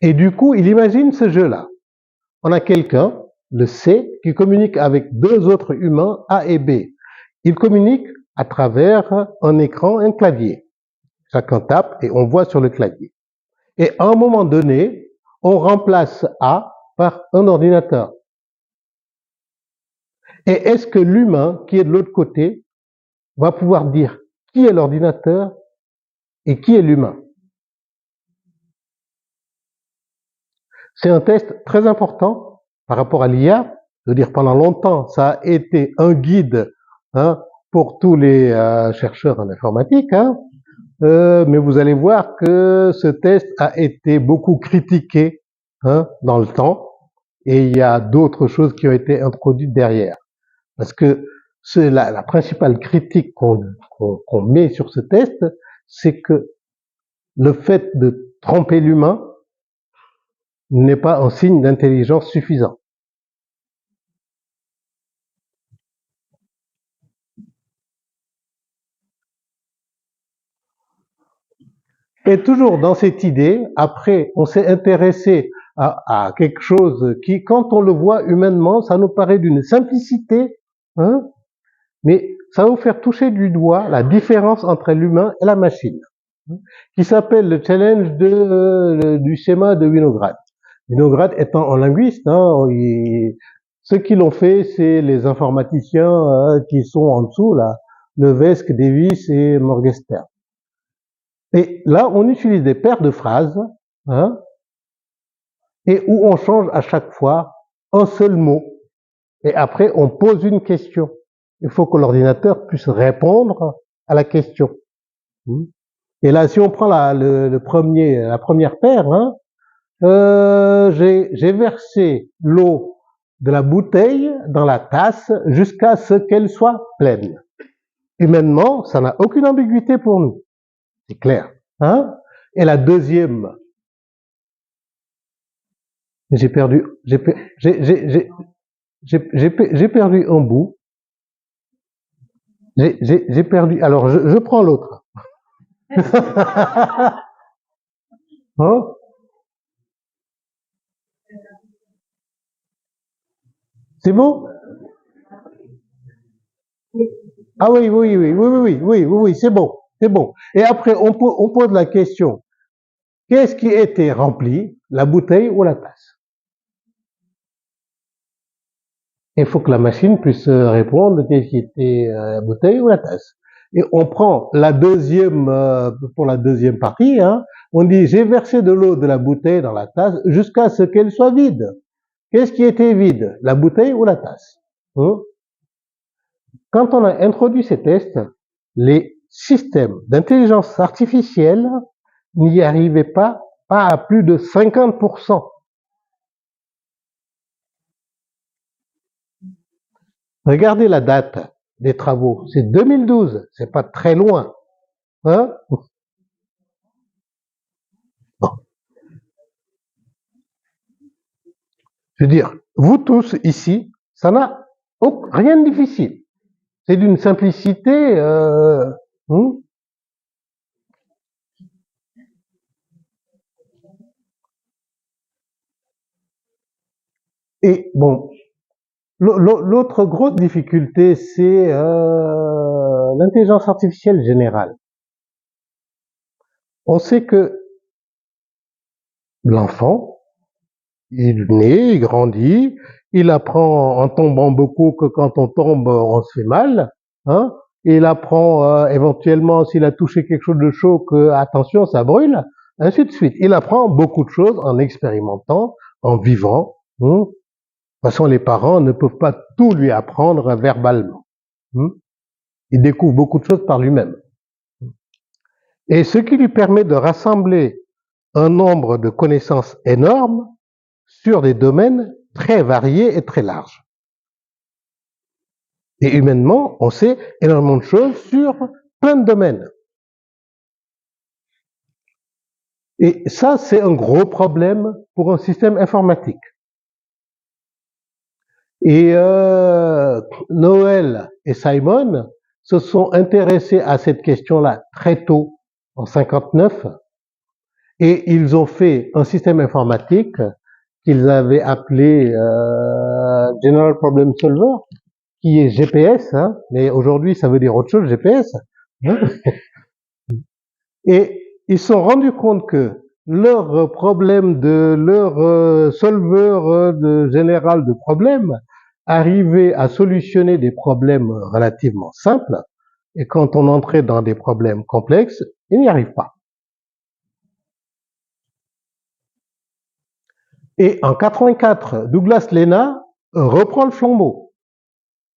Et du coup, il imagine ce jeu-là. On a quelqu'un, le C, qui communique avec deux autres humains, A et B. Ils communiquent à travers un écran, un clavier. Chacun tape et on voit sur le clavier. Et à un moment donné, on remplace A par un ordinateur. Et est-ce que l'humain qui est de l'autre côté va pouvoir dire qui est l'ordinateur et qui est l'humain? C'est un test très important par rapport à l'IA. Je veux dire, pendant longtemps, ça a été un guide pour tous les chercheurs en informatique. Mais vous allez voir que ce test a été beaucoup critiqué dans le temps. Et il y a d'autres choses qui ont été introduites derrière. Parce que c'est la principale critique qu'on met sur ce test, c'est que le fait de tromper l'humain n'est pas un signe d'intelligence suffisant. Et toujours dans cette idée, après, on s'est intéressé à quelque chose qui, quand on le voit humainement, ça nous paraît d'une simplicité, mais ça va vous faire toucher du doigt la différence entre l'humain et la machine, qui s'appelle le challenge du schéma de Winograd. Winograd étant un linguiste, ceux qui l'ont fait, c'est les informaticiens qui sont en dessous, là, Levesque, Davis et Morgenstern. Et là, on utilise des paires de phrases, et où on change à chaque fois un seul mot. Et après, on pose une question. Il faut que l'ordinateur puisse répondre à la question. Et là, si on prend la première paire, j'ai versé l'eau de la bouteille dans la tasse jusqu'à ce qu'elle soit pleine. Humainement, ça n'a aucune ambiguïté pour nous. C'est clair. Et la deuxième J'ai perdu, j'ai perdu un bout. J'ai perdu. Alors, je prends l'autre. Hein? C'est bon? Ah oui, c'est bon, c'est bon. Et après, on pose la question, qu'est-ce qui était rempli, la bouteille ou la tasse? Il faut que la machine puisse répondre qu'est-ce qui était la bouteille ou la tasse. Et on prend la deuxième, pour la deuxième partie, hein, on dit j'ai versé de l'eau de la bouteille dans la tasse jusqu'à ce qu'elle soit vide. Qu'est-ce qui était vide, la bouteille ou la tasse? Hein? Quand on a introduit ces tests, les systèmes d'intelligence artificielle n'y arrivaient pas à plus de 50%. Regardez la date des travaux, c'est 2012, c'est pas très loin. Hein? Bon. Je veux dire, vous tous ici, ça n'a rien de difficile. C'est d'une simplicité. Et bon, l'autre grosse difficulté, c'est l'intelligence artificielle générale. On sait que l'enfant, il naît, il grandit, il apprend en tombant beaucoup que quand on tombe, on se fait mal. Hein? Il apprend éventuellement s'il a touché quelque chose de chaud que attention, ça brûle, ainsi de suite. Il apprend beaucoup de choses en expérimentant, en vivant. Hein? De toute façon, les parents ne peuvent pas tout lui apprendre verbalement. Hein? Il découvre beaucoup de choses par lui-même. Et ce qui lui permet de rassembler un nombre de connaissances énormes sur des domaines très variés et très larges. Et humainement, on sait énormément de choses sur plein de domaines. Et ça, c'est un gros problème pour un système informatique. Et Noël et Simon se sont intéressés à cette question-là très tôt, en 59, et ils ont fait un système informatique qu'ils avaient appelé General Problem Solver, qui est GPS, hein, mais aujourd'hui ça veut dire autre chose, GPS. Hein. Et ils se sont rendus compte que leur problème leur solveur de général de problèmes arrivait à solutionner des problèmes relativement simples, et quand on entrait dans des problèmes complexes, il n'y arrive pas. Et en 84, Douglas Lena reprend le flambeau.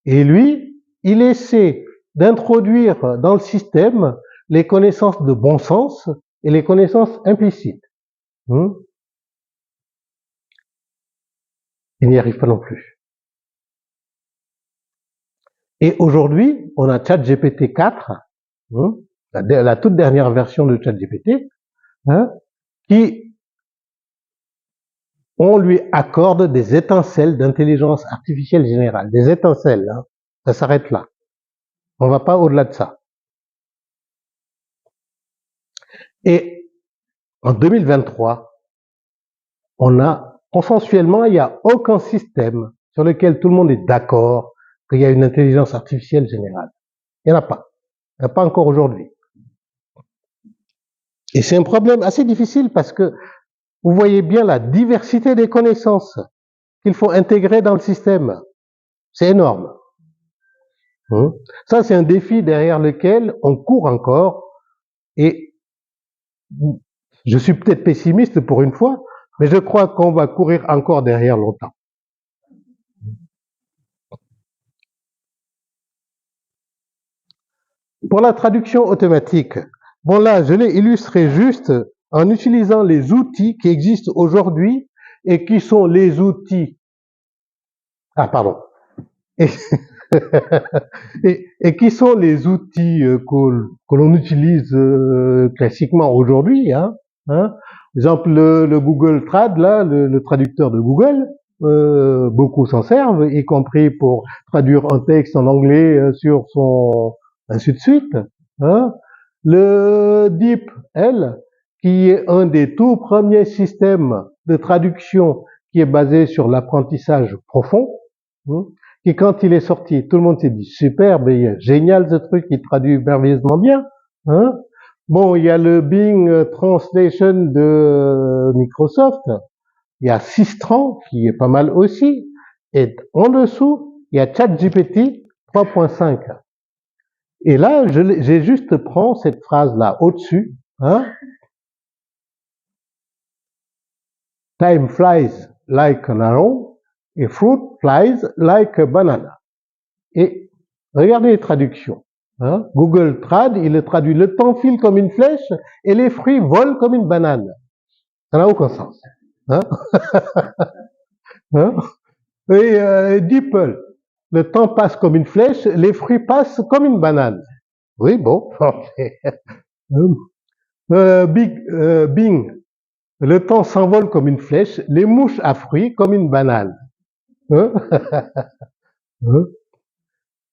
Et lui, il essaie d'introduire dans le système les connaissances de bon sens et les connaissances implicites. Il n'y arrive pas non plus. Et aujourd'hui, on a ChatGPT 4, la toute dernière version de ChatGPT, qui on lui accorde des étincelles d'intelligence artificielle générale, des étincelles, ça s'arrête là. On ne va pas au-delà de ça. Et en 2023, consensuellement, il n'y a aucun système sur lequel tout le monde est d'accord qu'il y a une intelligence artificielle générale. Il n'y en a pas. Il n'y en a pas encore aujourd'hui. Et c'est un problème assez difficile parce que vous voyez bien la diversité des connaissances qu'il faut intégrer dans le système. C'est énorme. Ça, c'est un défi derrière lequel on court encore. Et je suis peut-être pessimiste pour une fois, mais je crois qu'on va courir encore derrière longtemps. Pour la traduction automatique, bon là, je l'ai illustré juste en utilisant les outils qui existent aujourd'hui et qui sont les outils. Ah, pardon. Et qui sont les outils que l'on utilise classiquement aujourd'hui. Exemple, le Google Trad, là, le traducteur de Google, beaucoup s'en servent, y compris pour traduire un texte en anglais sur son... ainsi de suite. Hein. Le DeepL, qui est un des tout premiers systèmes de traduction qui est basé sur l'apprentissage profond, hein, qui quand il est sorti, tout le monde s'est dit super, génial ce truc, il traduit merveilleusement bien. Hein. Bon, il y a le Bing Translation de Microsoft, il y a Sistran qui est pas mal aussi, et en dessous, il y a ChatGPT 3.5. Et là, j'ai juste pris cette phrase-là au-dessus, hein. Time flies like an arrow et fruit flies like a banana. Et regardez les traductions. Hein. Google Trad, il le traduit le temps file comme une flèche et les fruits volent comme une banane. Ça n'a aucun sens. Hein. Hein. Et DeepL, le temps passe comme une flèche, les fruits passent comme une banane. Oui, bon. Bing, le temps s'envole comme une flèche, les mouches à fruits comme une banane. Hein. Hein.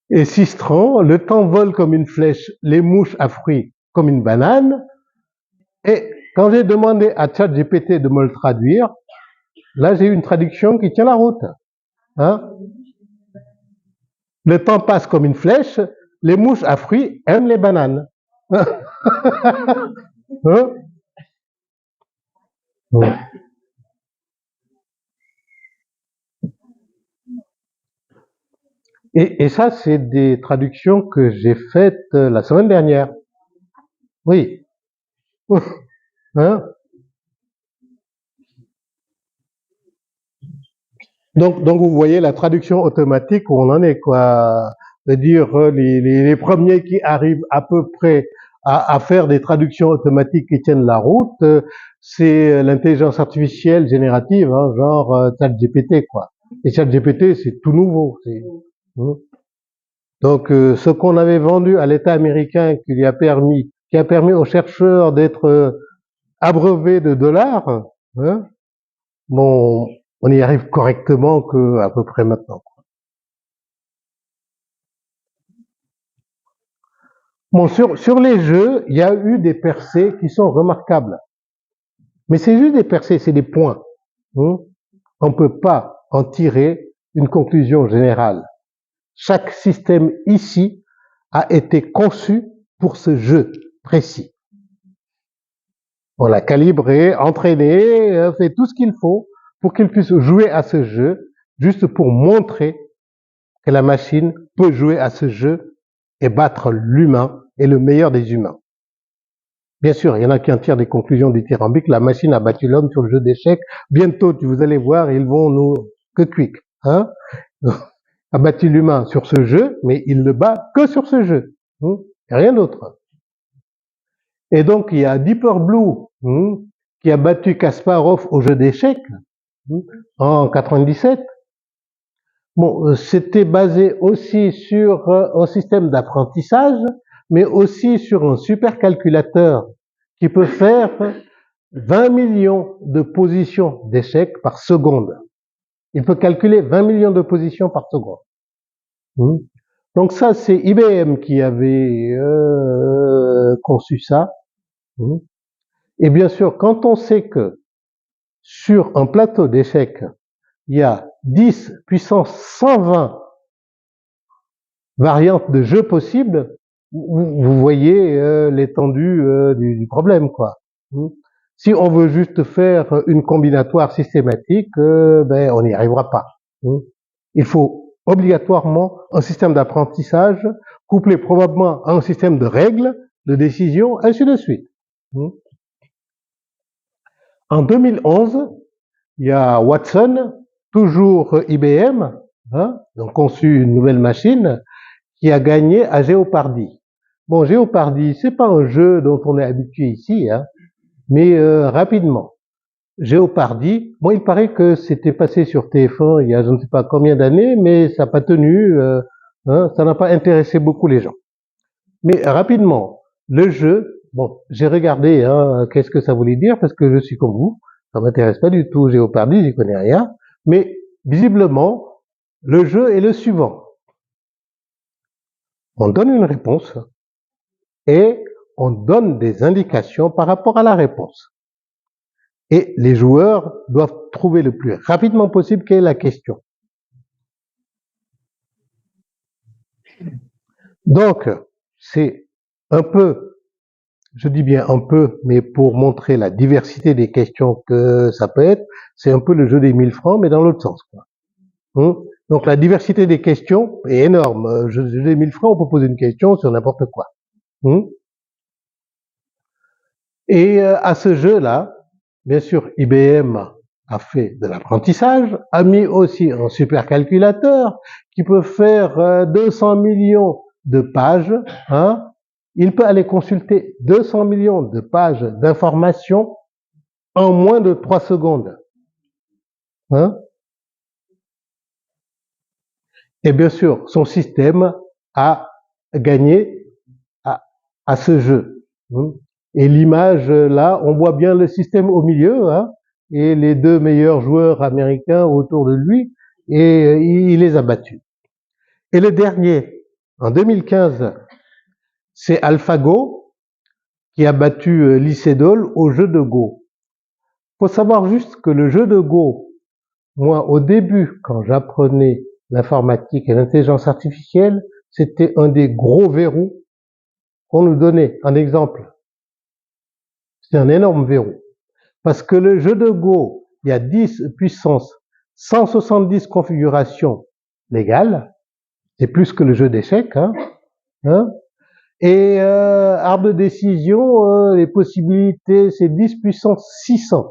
Et Sistran, le temps vole comme une flèche, les mouches à fruits comme une banane. Et quand j'ai demandé à ChatGPT de me le traduire, là j'ai eu une traduction qui tient la route. Hein. Le temps passe comme une flèche, les mouches à fruits aiment les bananes. Hein. Hein. Et ça, c'est des traductions que j'ai faites la semaine dernière. Oui. Hein. Donc vous voyez la traduction automatique où on en est, quoi. C'est-à-dire les premiers qui arrivent à peu près à faire des traductions automatiques qui tiennent la route, c'est l'intelligence artificielle générative, hein, genre ChatGPT, quoi. Et ChatGPT, c'est tout nouveau. Donc ce qu'on avait vendu à l'État américain qui a permis aux chercheurs d'être abreuvés de dollars, hein, bon, on y arrive correctement que à peu près maintenant. Bon, sur les jeux, il y a eu des percées qui sont remarquables. Mais c'est juste des percées, c'est des points. Hein. On ne peut pas en tirer une conclusion générale. Chaque système ici a été conçu pour ce jeu précis. On l'a calibré, entraîné, fait tout ce qu'il faut pour qu'il puisse jouer à ce jeu, juste pour montrer que la machine peut jouer à ce jeu et battre l'humain et le meilleur des humains. Bien sûr, il y en a qui en tirent des conclusions dithyrambiques. La machine a battu l'homme sur le jeu d'échecs. Bientôt, vous allez voir, ils vont nous... que quick, hein, a battu l'humain sur ce jeu, mais il ne bat que sur ce jeu. Hein, et rien d'autre. Et donc, il y a Deeper Blue qui a battu Kasparov au jeu d'échecs en 97. Bon, c'était basé aussi sur un système d'apprentissage, mais aussi sur un supercalculateur qui peut faire 20 millions de positions d'échecs par seconde. Il peut calculer 20 millions de positions par seconde. Donc ça, c'est IBM qui avait conçu ça. Et bien sûr, quand on sait que sur un plateau d'échecs, il y a 10 puissance 120 variantes de jeux possibles, vous voyez l'étendue du problème, quoi. Si on veut juste faire une combinatoire systématique, ben on n'y arrivera pas. Il faut obligatoirement un système d'apprentissage couplé probablement à un système de règles, de décision, ainsi de suite. En 2011, il y a Watson, toujours IBM, donc conçu une nouvelle machine, qui a gagné à Jeopardy. Bon, Jeopardy, c'est pas un jeu dont on est habitué ici, mais rapidement. Jeopardy, bon, il paraît que c'était passé sur TF1 il y a je ne sais pas combien d'années, mais ça n'a pas tenu, ça n'a pas intéressé beaucoup les gens. Mais rapidement, le jeu bon, j'ai regardé qu'est-ce que ça voulait dire parce que je suis comme vous, ça m'intéresse pas du tout Jeopardy, j'y connais rien. Mais visiblement, le jeu est le suivant. On donne une réponse et on donne des indications par rapport à la réponse. Et les joueurs doivent trouver le plus rapidement possible quelle est la question. Donc, c'est un peu, je dis bien un peu, mais pour montrer la diversité des questions que ça peut être, c'est un peu le jeu des 1000 francs, mais dans l'autre sens, quoi. Donc la diversité des questions est énorme. Le jeu des 1000 francs, on peut poser une question sur n'importe quoi. Et à ce jeu-là, bien sûr, IBM a fait de l'apprentissage, a mis aussi un supercalculateur qui peut faire 200 millions de pages. Il peut aller consulter 200 millions de pages d'informations en moins de 3 secondes. Et bien sûr, son système a gagné à ce jeu. Et l'image, là, on voit bien le système au milieu, et les deux meilleurs joueurs américains autour de lui, et il les a battus. Et le dernier, en 2015, c'est AlphaGo qui a battu Lycédol au jeu de Go. Faut savoir juste que le jeu de Go, moi, au début, quand j'apprenais l'informatique et l'intelligence artificielle, c'était un des gros verrous qu'on nous donnait. Un exemple, c'est un énorme verrou. Parce que le jeu de Go, il y a 10 puissance 170 configurations légales, c'est plus que le jeu d'échecs, et arbre de décision, les possibilités, c'est 10 puissance 600.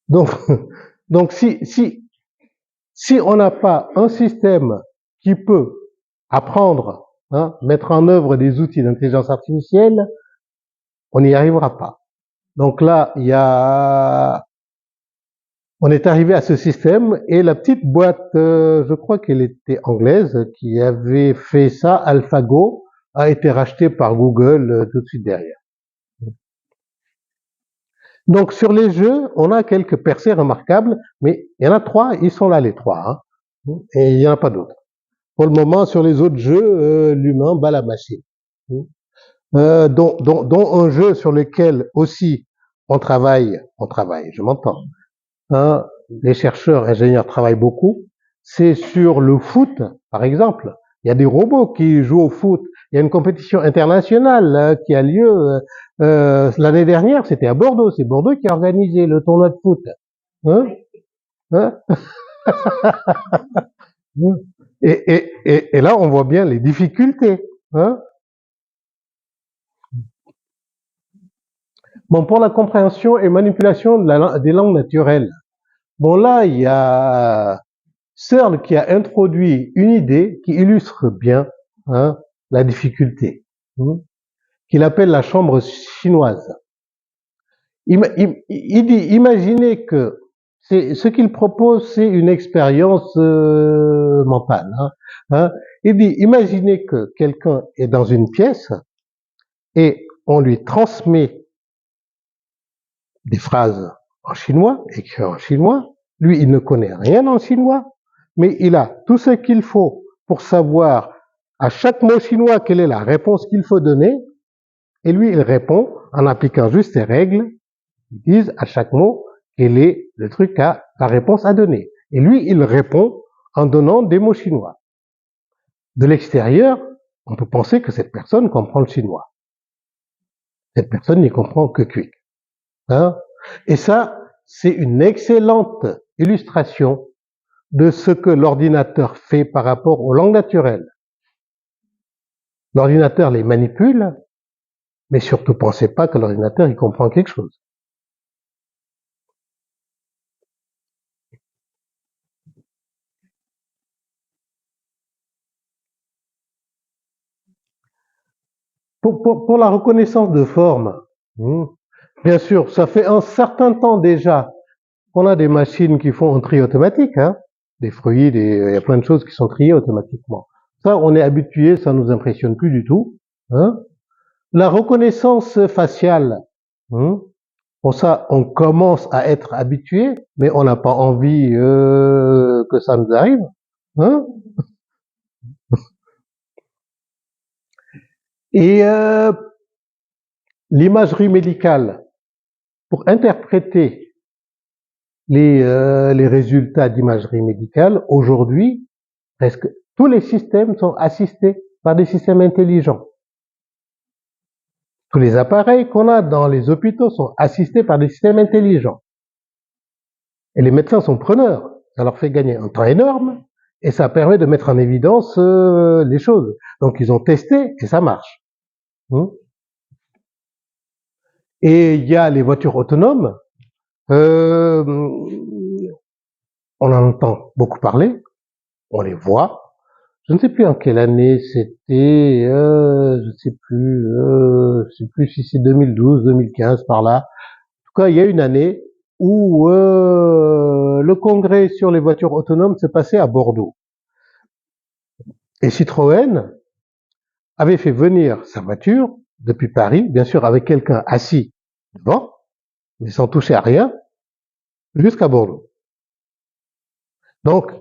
Donc si on n'a pas un système qui peut apprendre, mettre en œuvre des outils d'intelligence artificielle, on n'y arrivera pas. Donc là, on est arrivé à ce système et la petite boîte, je crois qu'elle était anglaise, qui avait fait ça, AlphaGo, a été rachetée par Google tout de suite derrière. Donc sur les jeux, on a quelques percées remarquables, mais il y en a 3, ils sont là les 3, et il n'y en a pas d'autres. Pour le moment, sur les autres jeux, l'humain bat la machine. Dont un jeu sur lequel aussi on travaille, je m'entends. Les chercheurs, ingénieurs travaillent beaucoup. C'est sur le foot, par exemple. Il y a des robots qui jouent au foot. Il y a une compétition internationale qui a lieu l'année dernière. C'était à Bordeaux. C'est Bordeaux qui a organisé le tournoi de foot. Et là, on voit bien les difficultés. Bon, pour la compréhension et manipulation des langues naturelles. Bon, là, il y a Searle qui a introduit une idée qui illustre bien la difficulté, qu'il appelle la chambre chinoise. Il dit, imaginez que ce qu'il propose, c'est une expérience mentale. Il dit, imaginez que quelqu'un est dans une pièce et on lui transmet des phrases en chinois, écrites en chinois. Lui, il ne connaît rien en chinois, mais il a tout ce qu'il faut pour savoir à chaque mot chinois quelle est la réponse qu'il faut donner. Et lui, il répond en appliquant juste ses règles. Ils disent à chaque mot quel est le truc la réponse à donner. Et lui, il répond en donnant des mots chinois. De l'extérieur, on peut penser que cette personne comprend le chinois. Cette personne n'y comprend que cuic. Et ça, c'est une excellente illustration de ce que l'ordinateur fait par rapport aux langues naturelles. L'ordinateur les manipule, mais surtout pensez pas que l'ordinateur il comprend quelque chose. Pour la reconnaissance de forme, bien sûr, ça fait un certain temps déjà qu'on a des machines qui font un tri automatique, des fruits, il y a plein de choses qui sont triées automatiquement. Ça, on est habitué, ça nous impressionne plus du tout. La reconnaissance faciale, pour ça, on commence à être habitué, mais on n'a pas envie que ça nous arrive. Hein. Et l'imagerie médicale, pour interpréter les résultats d'imagerie médicale, aujourd'hui, presque tous les systèmes sont assistés par des systèmes intelligents. Tous les appareils qu'on a dans les hôpitaux sont assistés par des systèmes intelligents. Et les médecins sont preneurs. Ça leur fait gagner un temps énorme et ça permet de mettre en évidence les choses. Donc ils ont testé et ça marche. Et il y a les voitures autonomes. On en entend beaucoup parler. On les voit. Je ne sais plus en quelle année c'était. Je sais plus si c'est 2012, 2015 par là. En tout cas, il y a une année où le congrès sur les voitures autonomes s'est passé à Bordeaux. Et Citroën avait fait venir sa voiture depuis Paris, bien sûr avec quelqu'un assis devant, mais sans toucher à rien, jusqu'à Bordeaux. Donc,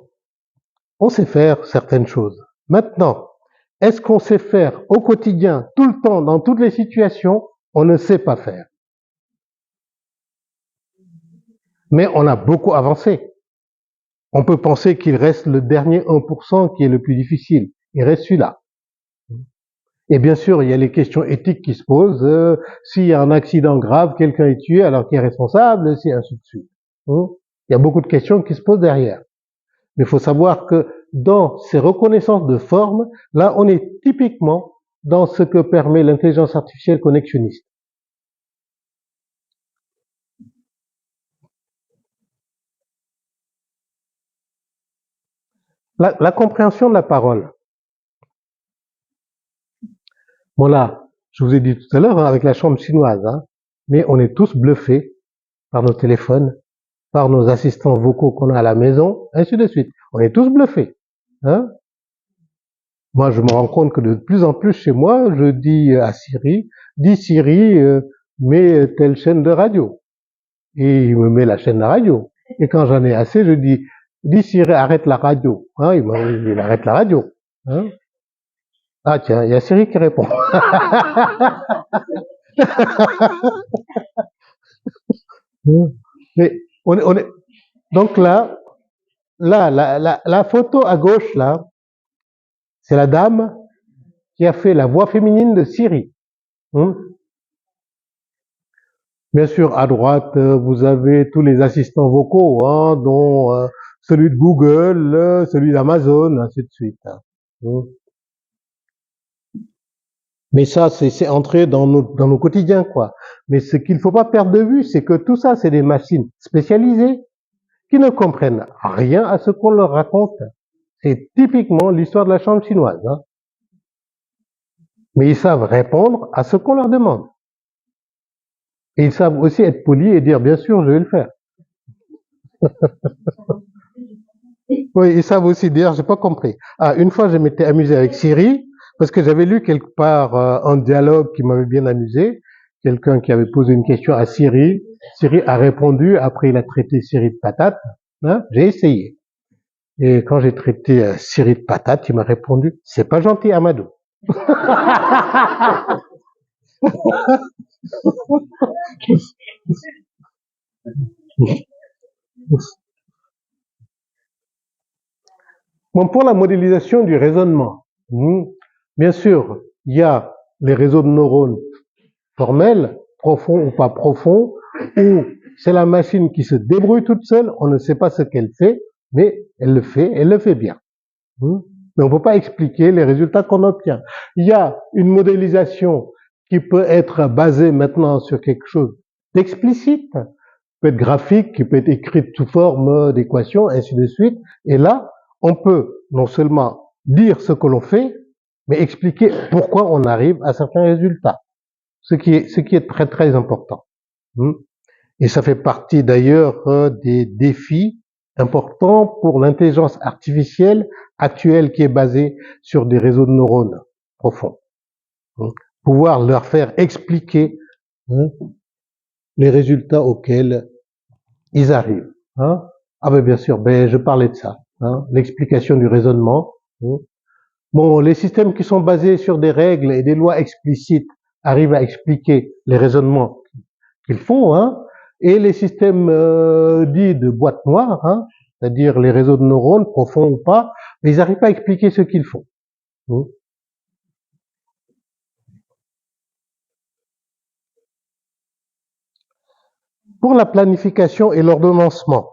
on sait faire certaines choses. Maintenant, est-ce qu'on sait faire au quotidien, tout le temps, dans toutes les situations? On ne sait pas faire. Mais on a beaucoup avancé. On peut penser qu'il reste le dernier 1% qui est le plus difficile. Il reste celui-là. Et bien sûr, il y a les questions éthiques qui se posent. S'il y a un accident grave, quelqu'un est tué alors qu'il est responsable, c'est ainsi de suite. Il y a beaucoup de questions qui se posent derrière. Mais il faut savoir que dans ces reconnaissances de forme, là, on est typiquement dans ce que permet l'intelligence artificielle connexionniste. La compréhension de la parole. Bon là, je vous ai dit tout à l'heure, avec la chambre chinoise, mais on est tous bluffés par nos téléphones, par nos assistants vocaux qu'on a à la maison, ainsi de suite. On est tous bluffés. Moi, je me rends compte que de plus en plus chez moi, je dis à Siri, dis Siri, mets telle chaîne de radio. Et il me met la chaîne de radio. Et quand j'en ai assez, je dis Siri, arrête la radio. Il arrête la radio. Ah tiens, il y a Siri qui répond. Mais on est, donc là, la photo à gauche, là, c'est la dame qui a fait la voix féminine de Siri. Bien sûr, à droite, vous avez tous les assistants vocaux, dont celui de Google, celui d'Amazon, ainsi de suite. Mais ça, c'est entré dans nos quotidiens, quoi. Mais ce qu'il ne faut pas perdre de vue, c'est que tout ça, c'est des machines spécialisées qui ne comprennent rien à ce qu'on leur raconte. C'est typiquement l'histoire de la chambre chinoise. Mais ils savent répondre à ce qu'on leur demande. Et ils savent aussi être polis et dire, bien sûr, je vais le faire. Oui, ils savent aussi dire, j'ai pas compris. Une fois, je m'étais amusé avec Siri, parce que j'avais lu quelque part un dialogue qui m'avait bien amusé. Quelqu'un qui avait posé une question à Siri. Siri a répondu, après il a traité Siri de patate. J'ai essayé. Et quand j'ai traité Siri de patate, il m'a répondu, c'est pas gentil, Amadou. Bon, pour la modélisation du raisonnement, bien sûr, il y a les réseaux de neurones formels, profonds ou pas profonds, où c'est la machine qui se débrouille toute seule, on ne sait pas ce qu'elle fait, mais elle le fait bien. Mais on ne peut pas expliquer les résultats qu'on obtient. Il y a une modélisation qui peut être basée maintenant sur quelque chose d'explicite, qui peut être graphique, qui peut être écrite sous forme d'équations, ainsi de suite. Et là, on peut non seulement dire ce que l'on fait, mais expliquer pourquoi on arrive à certains résultats. Ce qui est très très important. Et ça fait partie d'ailleurs des défis importants pour l'intelligence artificielle actuelle qui est basée sur des réseaux de neurones profonds. pouvoir leur faire expliquer hein, les résultats auxquels ils arrivent. Hein. Ah ben bien sûr, ben je parlais de ça, hein, l'explication du raisonnement. Hein. Bon, les systèmes qui sont basés sur des règles et des lois explicites arrivent à expliquer les raisonnements qu'ils font, hein, et les systèmes dits de boîte noire, hein, c'est-à-dire les réseaux de neurones, profonds ou pas, mais ils n'arrivent pas à expliquer ce qu'ils font. Hein. Pour la planification et l'ordonnancement,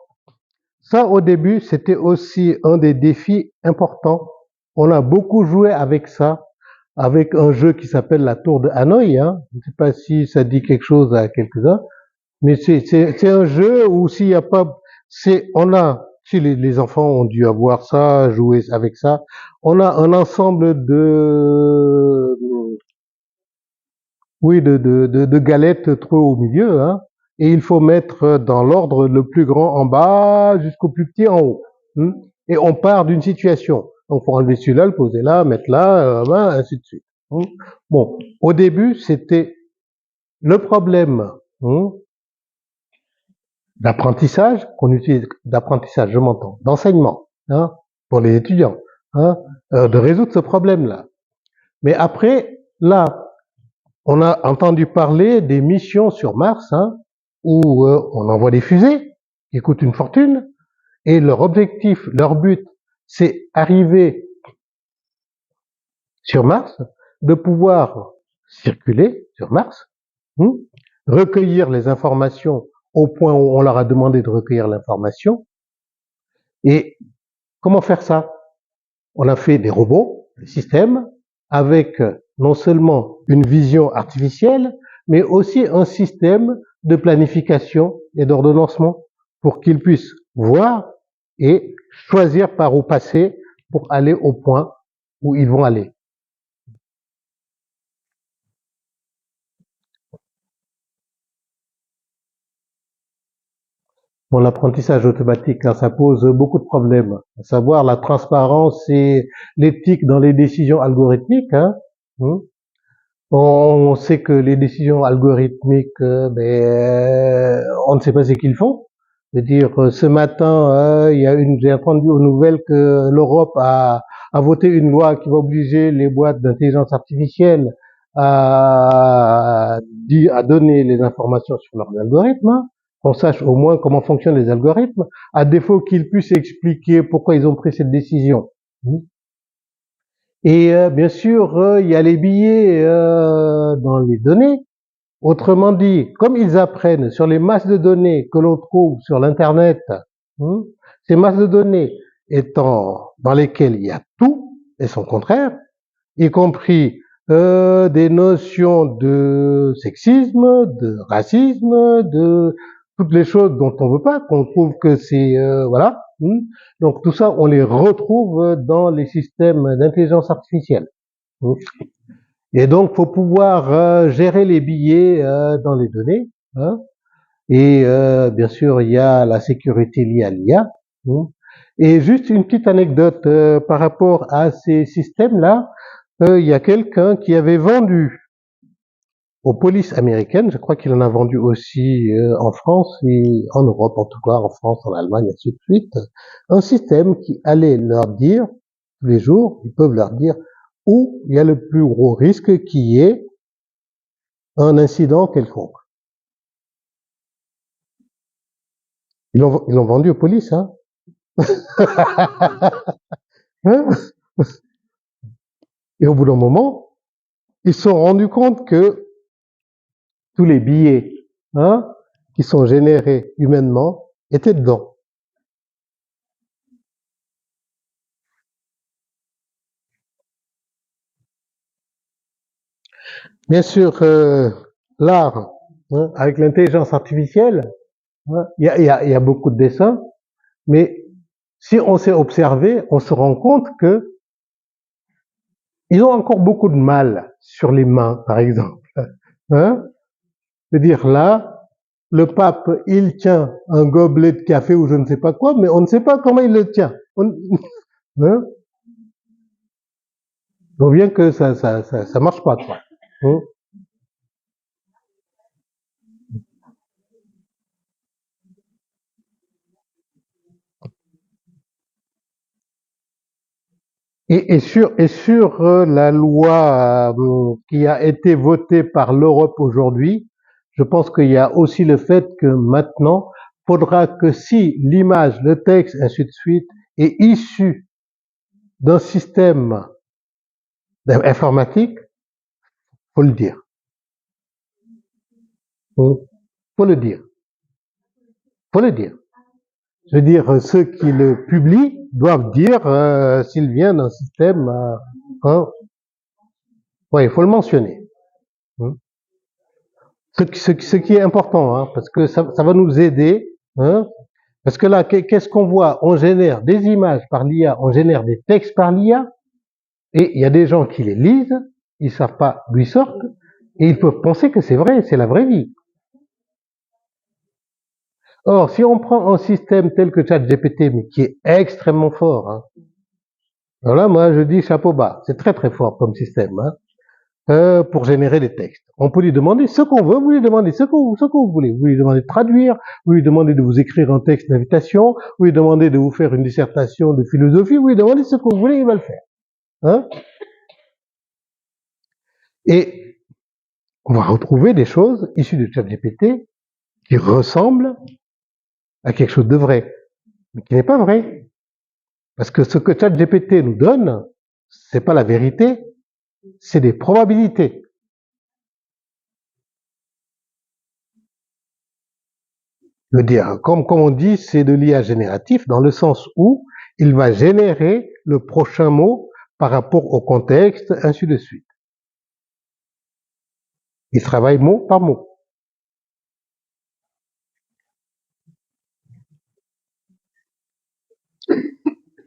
ça au début c'était aussi un des défis importants. On a beaucoup joué avec ça, avec un jeu qui s'appelle la Tour de Hanoï. Hein. Je ne sais pas si ça dit quelque chose à quelques-uns, mais c'est un jeu où s'il n'y a pas, si les enfants ont dû avoir ça, jouer avec ça, on a un ensemble de galettes trop au milieu, hein, et il faut mettre dans l'ordre le plus grand en bas jusqu'au plus petit en haut. Hein, et on part d'une situation. Donc, faut enlever celui-là, le poser là, mettre là, ainsi de suite. Hein. Bon, au début, c'était le problème d'apprentissage qu'on utilise, d'apprentissage, je m'entends, d'enseignement, hein, pour les étudiants, hein, de résoudre ce problème-là. Mais après, là, on a entendu parler des missions sur Mars, hein, où on envoie des fusées qui coûtent une fortune, et leur objectif, leur but, c'est arriver sur Mars, de pouvoir circuler sur Mars, recueillir les informations au point où on leur a demandé de recueillir l'information. Et comment faire ça? On a fait des robots, des systèmes, avec non seulement une vision artificielle, mais aussi un système de planification et d'ordonnancement pour qu'ils puissent voir et choisir par où passer pour aller au point où ils vont aller. Bon, l'apprentissage automatique, hein, ça pose beaucoup de problèmes, à savoir la transparence et l'éthique dans les décisions algorithmiques. Hein. On sait que les décisions algorithmiques, on ne sait pas ce qu'ils font. C'est-à-dire, ce matin, j'ai entendu aux nouvelles que l'Europe a voté une loi qui va obliger les boîtes d'intelligence artificielle à donner les informations sur leurs algorithmes, hein, qu'on sache au moins comment fonctionnent les algorithmes, à défaut qu'ils puissent expliquer pourquoi ils ont pris cette décision. Et bien sûr, il y a les biais dans les données. Autrement dit, comme ils apprennent sur les masses de données que l'on trouve sur l'Internet, ces masses de données étant dans lesquelles il y a tout et son contraire, y compris des notions de sexisme, de racisme, de toutes les choses dont on veut pas, qu'on trouve que c'est voilà. Donc tout ça, on les retrouve dans les systèmes d'intelligence artificielle. Et donc, faut pouvoir gérer les biais dans les données. Hein. Et bien sûr, il y a la sécurité liée à l'IA. Et juste une petite anecdote par rapport à ces systèmes-là. Il y a quelqu'un qui avait vendu aux polices américaines, je crois qu'il en a vendu aussi en France et en Europe, en tout cas en France, en Allemagne, et ainsi de suite, un système qui allait leur dire, tous les jours, ils peuvent leur dire où il y a le plus gros risque qui est un incident quelconque. Ils l'ont vendu aux polices, hein. Hein. Et au bout d'un moment, ils se sont rendus compte que tous les billets qui sont générés humainement étaient dedans. Bien sûr, l'art, avec l'intelligence artificielle, il y a beaucoup de dessins, mais si on s'est observé, on se rend compte que ils ont encore beaucoup de mal sur les mains, par exemple. C'est-à-dire là, le pape, il tient un gobelet de café ou je ne sais pas quoi, mais on ne sait pas comment il le tient. Donc bien que ça marche pas, quoi. Hein. Et sur la loi qui a été votée par l'Europe aujourd'hui, je pense qu'il y a aussi le fait que maintenant, faudra que si l'image, le texte, ainsi de suite, est issu d'un système informatique, faut le dire. Faut le dire. Faut le dire. Je veux dire, ceux qui le publient doivent dire s'il vient d'un système. Ouais, il faut le mentionner. Ce qui est important, hein, parce que ça va nous aider. Hein, parce que là, qu'est-ce qu'on voit? On génère des images par l'IA, on génère des textes par l'IA, et il y a des gens qui les lisent, ils savent pas d'où ils sortent, et ils peuvent penser que c'est vrai, c'est la vraie vie. Or, si on prend un système tel que ChatGPT, mais qui est extrêmement fort, hein, alors là, moi, je dis chapeau bas, c'est très très fort comme système, hein, pour générer des textes. On peut lui demander ce qu'on veut, vous lui demandez ce que vous voulez. Vous lui demandez de traduire, vous lui demandez de vous écrire un texte d'invitation, vous lui demandez de vous faire une dissertation de philosophie, vous lui demandez ce que vous voulez, il va le faire. Hein? Et on va retrouver des choses issues de ChatGPT qui ressemblent à quelque chose de vrai, mais qui n'est pas vrai. Parce que ce que ChatGPT nous donne, c'est pas la vérité, c'est des probabilités. Le dire, comme on dit, c'est de l'IA génératif dans le sens où il va générer le prochain mot par rapport au contexte, ainsi de suite. Il travaille mot par mot.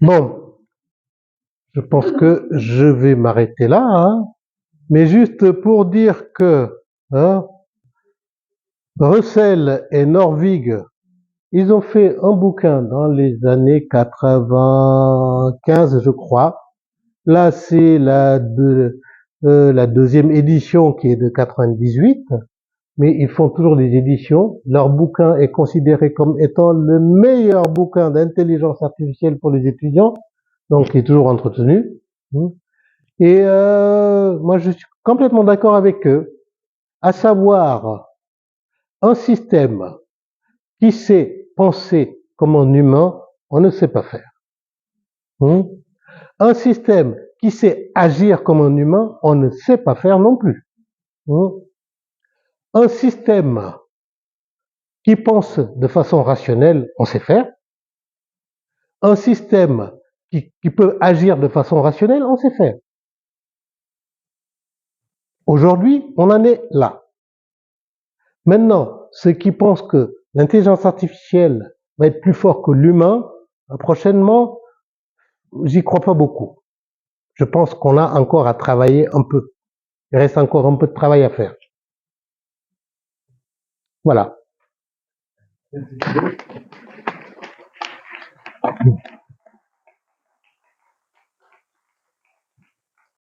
Bon, je pense que je vais m'arrêter là, hein, mais juste pour dire que hein, Russell et Norvig, ils ont fait un bouquin dans les années 95, je crois. Là, c'est la deuxième édition qui est de 98, mais ils font toujours des éditions. Leur bouquin est considéré comme étant le meilleur bouquin d'intelligence artificielle pour les étudiants, donc il est toujours entretenu. Et moi, je suis complètement d'accord avec eux, à savoir un système qui sait penser comme un humain, on ne sait pas faire. Un système qui sait agir comme un humain, on ne sait pas faire non plus. Un système qui pense de façon rationnelle, on sait faire. Un système qui peut agir de façon rationnelle, on sait faire. Aujourd'hui, on en est là. Maintenant, ceux qui pensent que l'intelligence artificielle va être plus fort que l'humain, prochainement, j'y crois pas beaucoup. Je pense qu'on a encore à travailler un peu. Il reste encore un peu de travail à faire. Voilà.